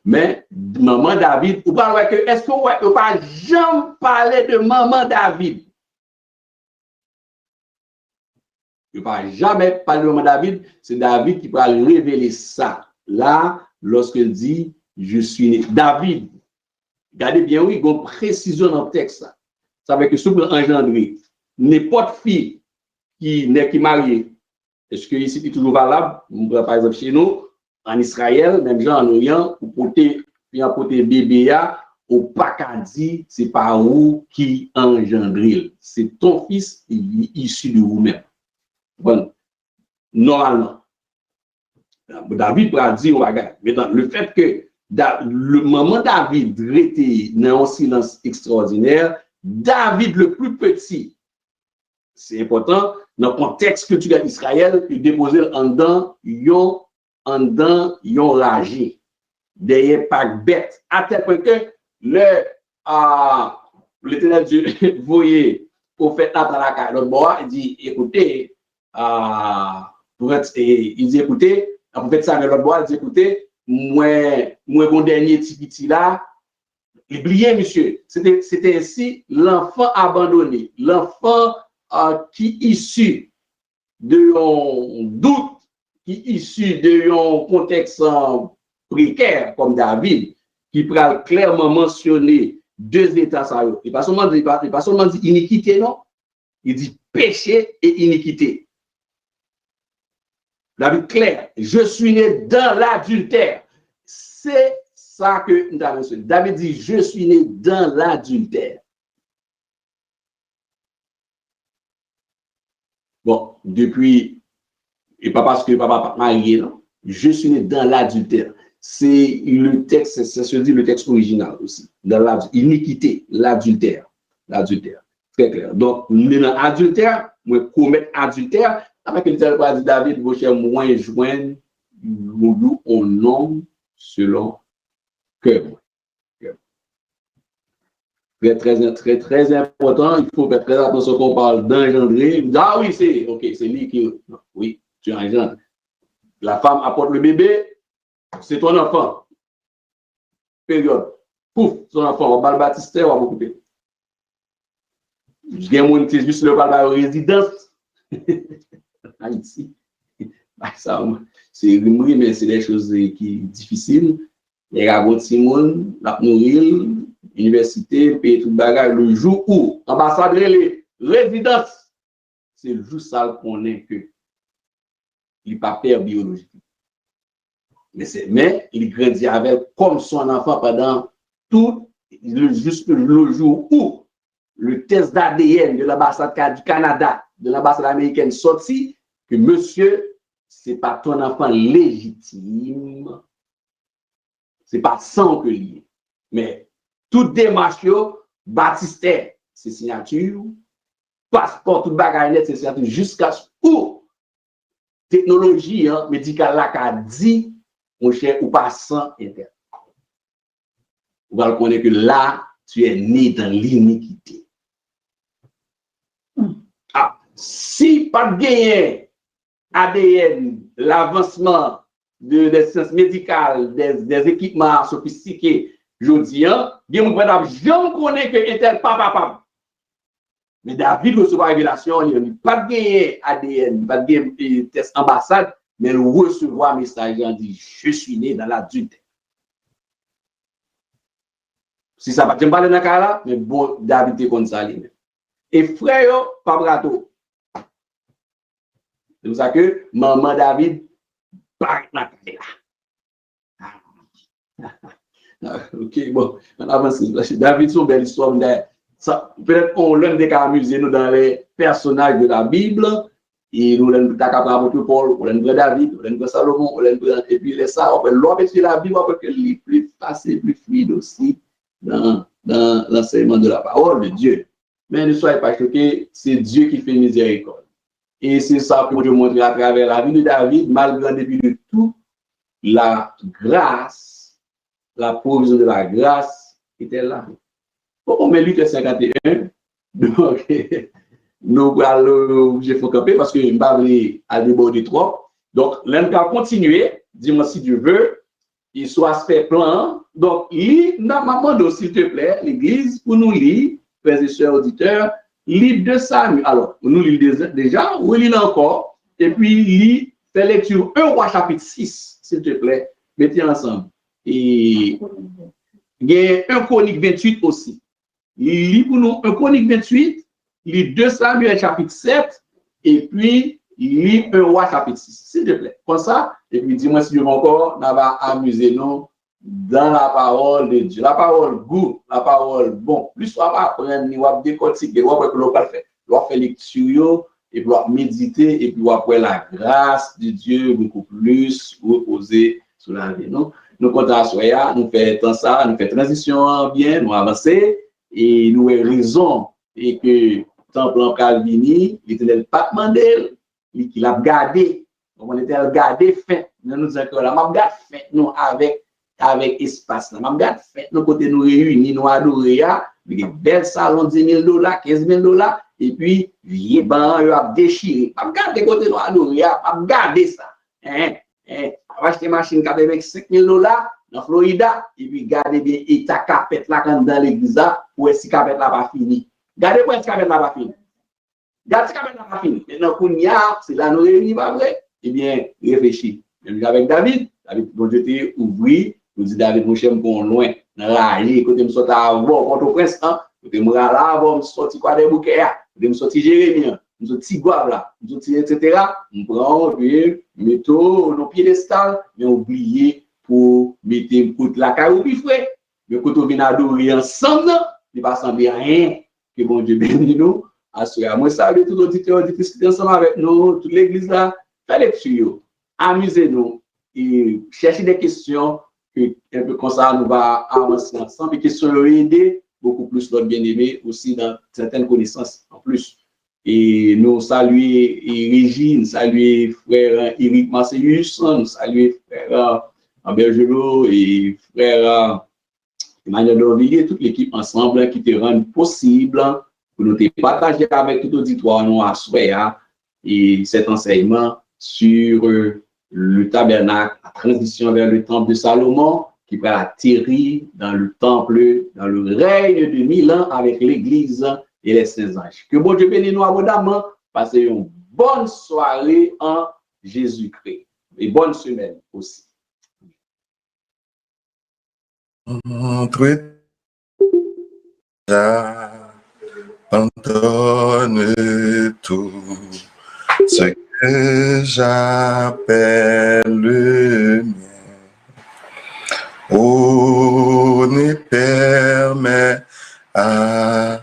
Mais maman David, vous parlez que est-ce que vous ne pas jamais parler de maman David? Vous ne pas jamais parler de maman David, c'est David qui va révéler ça. Là, lorsqu'il dit je suis né. David, regardez bien, oui, il y a une précision dans le texte. Ça veut dire que si vous engendrez n'importe fille qui n'est qui mariée, est-ce que ici c'est toujours valable? Par exemple, chez nous, en Israël, même gens en Orient, pour porter bébé, ou pas qu'à dire, c'est pas vous qui engendrez. C'est ton fils issu de vous-même. Bon, normalement. David va dire, maintenant, le fait que le moment David était dans un silence extraordinaire, David le plus petit, c'est important, dans le contexte culturel d'Israël, il déposait en dedans, yon ragé, derrière pas bête, à tel point que l'Éternel Dieu voyait prophète Nathan la caille de bois, il dit, écoutez, il dit, écoutez, en fait, ça, l'autre bois, il dit, écoutez, moi, mon dernier petit là, oubliez, monsieur, c'était ainsi l'enfant abandonné, l'enfant qui issu de doute, qui issu de contexte précaire comme David, qui peut clairement mentionner deux états. Il pas seulement dit iniquité, non, il dit péché et iniquité. David clair, je suis né dans l'adultère. C'est ça que nous avons mentionné. David dit, je suis né dans l'adultère. Bon, depuis, et pas parce que papa pas marié, non. Je suis né dans l'adultère. C'est le texte, ça se dit le texte original aussi. Dans l'iniquité, l'adultère. L'adultère. Très clair. Donc, nous dans l'adultère, nous commettre adultère, après que l'Éternel dit David, vos chers moins joindre, nous on nomme selon que moi. Très important, il faut faire très attention qu'on parle d'engendrer. Ah oui, c'est lui qui. Oui, tu engendres. La femme apporte le bébé, c'est ton enfant. Période. Pouf, son enfant, on va le baptiser, on va m'occuper. Je gagne c'est juste le bal de résidence. Haïti. Ça, c'est oui, mais c'est des choses qui sont difficiles. Les gars, Simon, la nourrir, université, payer tout le bagage, le jour où ambassade les résidences, c'est le jour ça qu'on est que il n'est pas père biologique. Mais il grandit avec comme son enfant pendant tout juste le jour où le test d'ADN de l'ambassade du Canada, de l'ambassade américaine sorti, que monsieur, c'est pas ton enfant légitime, c'est pas sans que lié. Mais toute démarche, baptistère, c'est signature, passeport, tout bagage net, c'est signature, jusqu'à ce où technologie médicale là qu'a dit, mon cher, ou pas sans interne. Vous allez connaître que là, tu es né dans l'iniquité. Ah, si pas de gagner ADN, l'avancement des sciences médicales, des équipements sophistiqués, je dis, bien mon frère, je connais que Intel papa. Mais David reçoit la révélation, il n'y a pas de gagner ADN, pas de gagner test ambassade, mais il recevoir un message, il dit, je suis né dans l'adulte. Si ça va, je ne parle pas de là, mais bon, David est comme ça. Et frère, pas brato. C'est pour ça que maman David part dans là. Ok, bon, on avance. David, c'est une belle histoire. Peut-être qu'on l'aime des cas amuser nous dans les personnages de la Bible. Et nous l'aime apôtre Paul, on l'aime David, on l'aime Salomon, on l'aime et puis les ça, on peut l'obéir sur la Bible parce que c'est plus facile, plus fluide aussi dans l'enseignement de la parole de Dieu. Mais ne soyez pas choqués, c'est Dieu qui fait miséricorde. Et c'est ça que je montre à travers la vie de David, malgré en dépit de tout, la grâce, la provision de la grâce était là. On met Luc 51, donc nous allons obligé de camper parce que je ne vais pas à déborder trop. Donc, l'un va continuer, dis-moi si Dieu veut, il soit fait plan. Donc, lis, normalement, s'il te plaît, l'église, pour nous lire, frères et sœurs auditeurs, lis 2 Samuel. Alors, nous lisons déjà, ou lis encore, et puis lis, fais lecture 1 Roi chapitre 6, s'il te plaît, mettez ensemble. Et il y a 1 Chronique 28 aussi. Lis pour nous 1 Chronique 28, lis 2 Samuel chapitre 7, et puis lis 1 Roi chapitre 6, s'il te plaît. Comme ça, et puis dis-moi si je veux encore, on va amuser nous dans la parole de Dieu. La parole good, la parole bon. Plus on va apprendre, on va décortiquer, on va faire lecture, et puis on va méditer, et puis après la grâce de Dieu beaucoup plus reposer sur la vie. Nous comptons à soi, nous faisons ça, nous faisons transition bien, nous avancer, et nous avons raison, et que temple en Calvini, l'Éternel pas demandé, il a gardé, on était gardé fin. Nous nous disons que là, m'a gardé fin, nous avec espace. M'a gardé fin, nous côté nous réunis, nous adorer, avec un bel salon, $10,000, $15,000, et puis, vieux banc, il a déchiré. M'a gardé côté nous adorer, m'a gardé ça. On va acheter une machine qui a avec $5,000 dans Florida, et puis gardez bien, et ta capette là, quand dans l'église, ou est-ce que capette là pas fini. Gardez pour est-ce capette là pas fini. Gardez capette là pas fini. Maintenant, qu'on y a, c'est là nous réunis, pas vrai? Eh bien, réfléchis. Avec David, bon Dieu t'a ouvert, nous dit David, mon cher, mon loin, dans la rue, côté me sortir avant, Port-au-Prince, côté me là, avant, me sortir quoi des bouquets, côté me sortir Jérémie, me sortir Guave là, me sortir, etc. On prend, puis, mettons, nos piédestal, mais oublier pour mettre la caille puis frère. Mais quand on vient adorer ensemble, il ne va pas sembler rien que bon Dieu bénisse nous. Moi, ça veut tout auditeur, discuter ensemble avec nous, toute l'église là, faites lecture, amusez-nous et cherchez des questions que un peu comme ça nous va avancer ensemble. Les questions leur aider beaucoup plus notre bien-aimé aussi dans certaines connaissances en plus. Et nous saluer Régine, saluer frère Eric Marcellus, nous saluer frère Bergelot et frère Emmanuel Dorvilliers, toute l'équipe ensemble qui te rend possible pour nous partager avec tout auditoire nous à soi et cet enseignement sur le tabernacle, la transition vers le temple de Salomon qui va atterrir dans le temple, dans le règne de 1000 ans avec l'église et les saints anges. Que bon Dieu bénisse nous abondamment. Passez une bonne soirée en Jésus-Christ et bonne semaine aussi. Entre abandonne tout ce que j'appelle le mien. Oh, ne permet à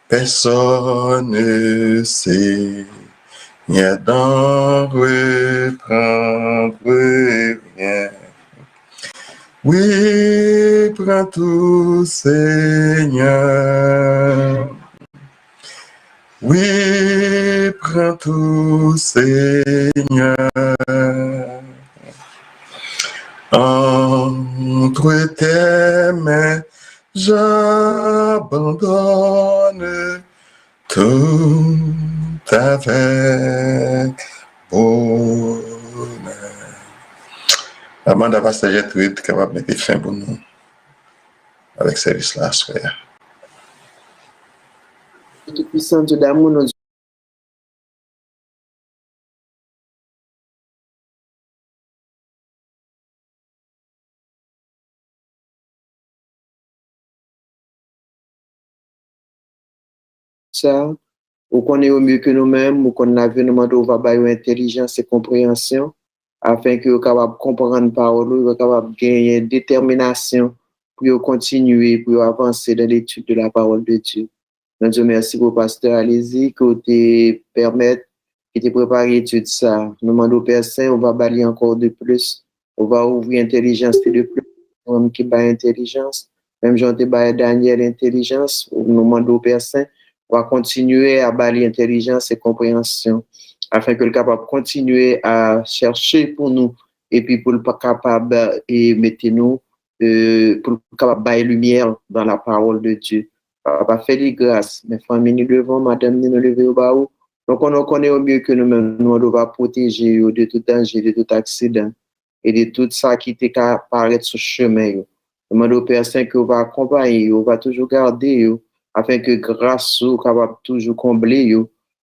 personne Seigneur d'en reprendre rien. Oui, prends tout, Seigneur. Oui, prends tout, Seigneur. Entre tes mains, j'abandonne tout avec bonheur. Amanda Pasteur Gertrude capable de mettre fin pour nous avec service là, frère. Tout-puissant Dieu d'amour, nos ça, ou qu'on est au mieux que nous-mêmes, ou qu'on a vu nous demander au travail intelligence et compréhension, afin que vous capable de comprendre la parole, vous capable de gagner détermination pour continuer, pour avancer dans l'étude de la parole de Dieu. Donc, Dieu merci pour le pasteur, allez-y, que vous te permette, que tu prépares l'étude ça. Nous demandons au Père Saint, on va balayer encore de plus, on va ouvrir intelligence de plus, homme qui bat intelligence, même Jean te bat Daniel intelligence, nous demandons au Père Saint, on va continuer à balayer intelligence et compréhension, afin que le capable continuer à chercher pour nous, et puis pour le capable et mettez-nous, pour le capable bailler lumière dans la parole de Dieu. Papa, fais les grâces. Mes familles, nous devons, madame, nous lever au bas. Donc, on connaît au mieux que nous-mêmes, nous devons protéger de tout danger, de tout accident, et de tout ça qui t'est apparaître sur le chemin. Nous demandons au Père Saint que vous va accompagner, vous va toujours garder, afin que grâce soit capable toujours combler,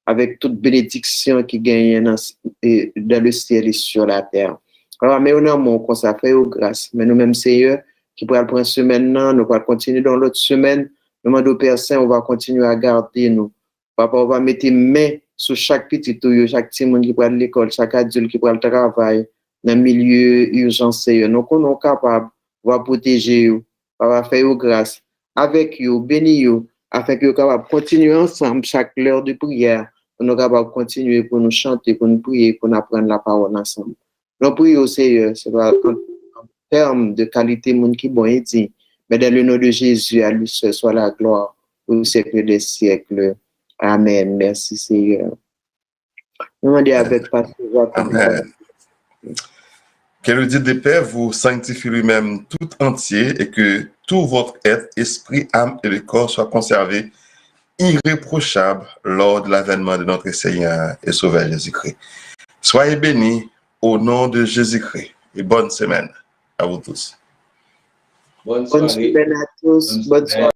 avec toute bénédiction qui gagne dans le ciel et sur la terre. Alors, mais on a mon conseil, fait grâce. Mais nous-mêmes, Seigneur, qui pourra prendre semaine, nous pourrons continuer dans l'autre semaine. Nous demandons au Père Saint, on va continuer à garder nous. Papa, on va mettre main sur chaque petit tout, chaque petit monde qui prend l'école, chaque adulte qui prend le travail, dans le milieu urgent, Seigneur. Nous sommes capables va protéger vous, va faire vous grâce avec vous, bénir vous, afin que vous capables continuer ensemble chaque heure de prière, pour nous capables continuer pour nous chanter, pour nous prier, pour nous apprendre la parole ensemble. Nous prions au Seigneur, c'est pas en termes de qualité, monde qui bon et dit, mais dans le nom de Jésus, à lui seul soit la gloire au siècle des siècles. Amen. Merci Seigneur. Demandez avec Pasteur. Amen. Que le Dieu de paix vous sanctifie lui-même tout entier et que tout votre être, esprit, âme et le corps soient conservés irréprochables lors de l'avènement de notre Seigneur et Sauveur Jésus-Christ. Soyez bénis au nom de Jésus-Christ et bonne semaine à vous tous. Bonne Bonne soirée. semaine à tous. Bonne soirée.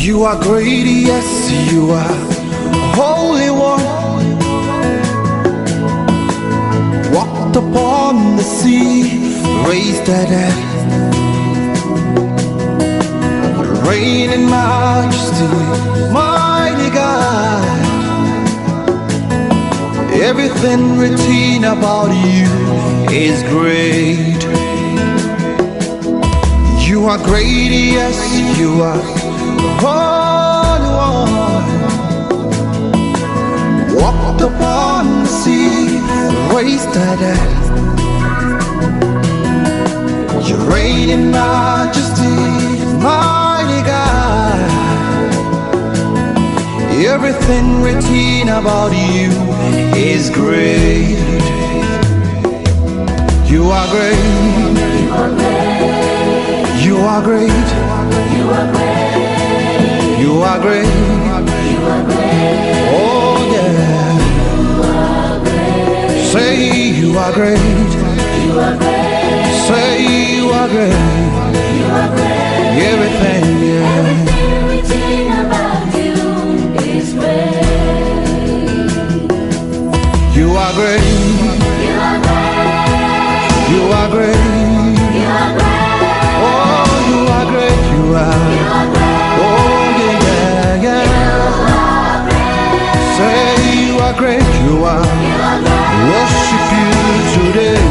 You are great, yes, you are Holy One. Walked upon the sea, raised the dead, reign in majesty, mighty God. Everything written about you is great. You are great, yes, you are Holy One. Walked upon the sea, raised the dead. You reign in majesty, mighty God. Everything written about you is great. You are great. You are great. You are great. You are great. You are great. Oh yeah. You are great. Say you are great. You are great. Say you are great. You are great. Everything, yeah. Everything written about you is great. You are great. You are great. You are great. You are great. Oh, you are great. You are. You are great. Oh yeah, yeah, yeah. Say you are great. You are. You are great. Worship you today.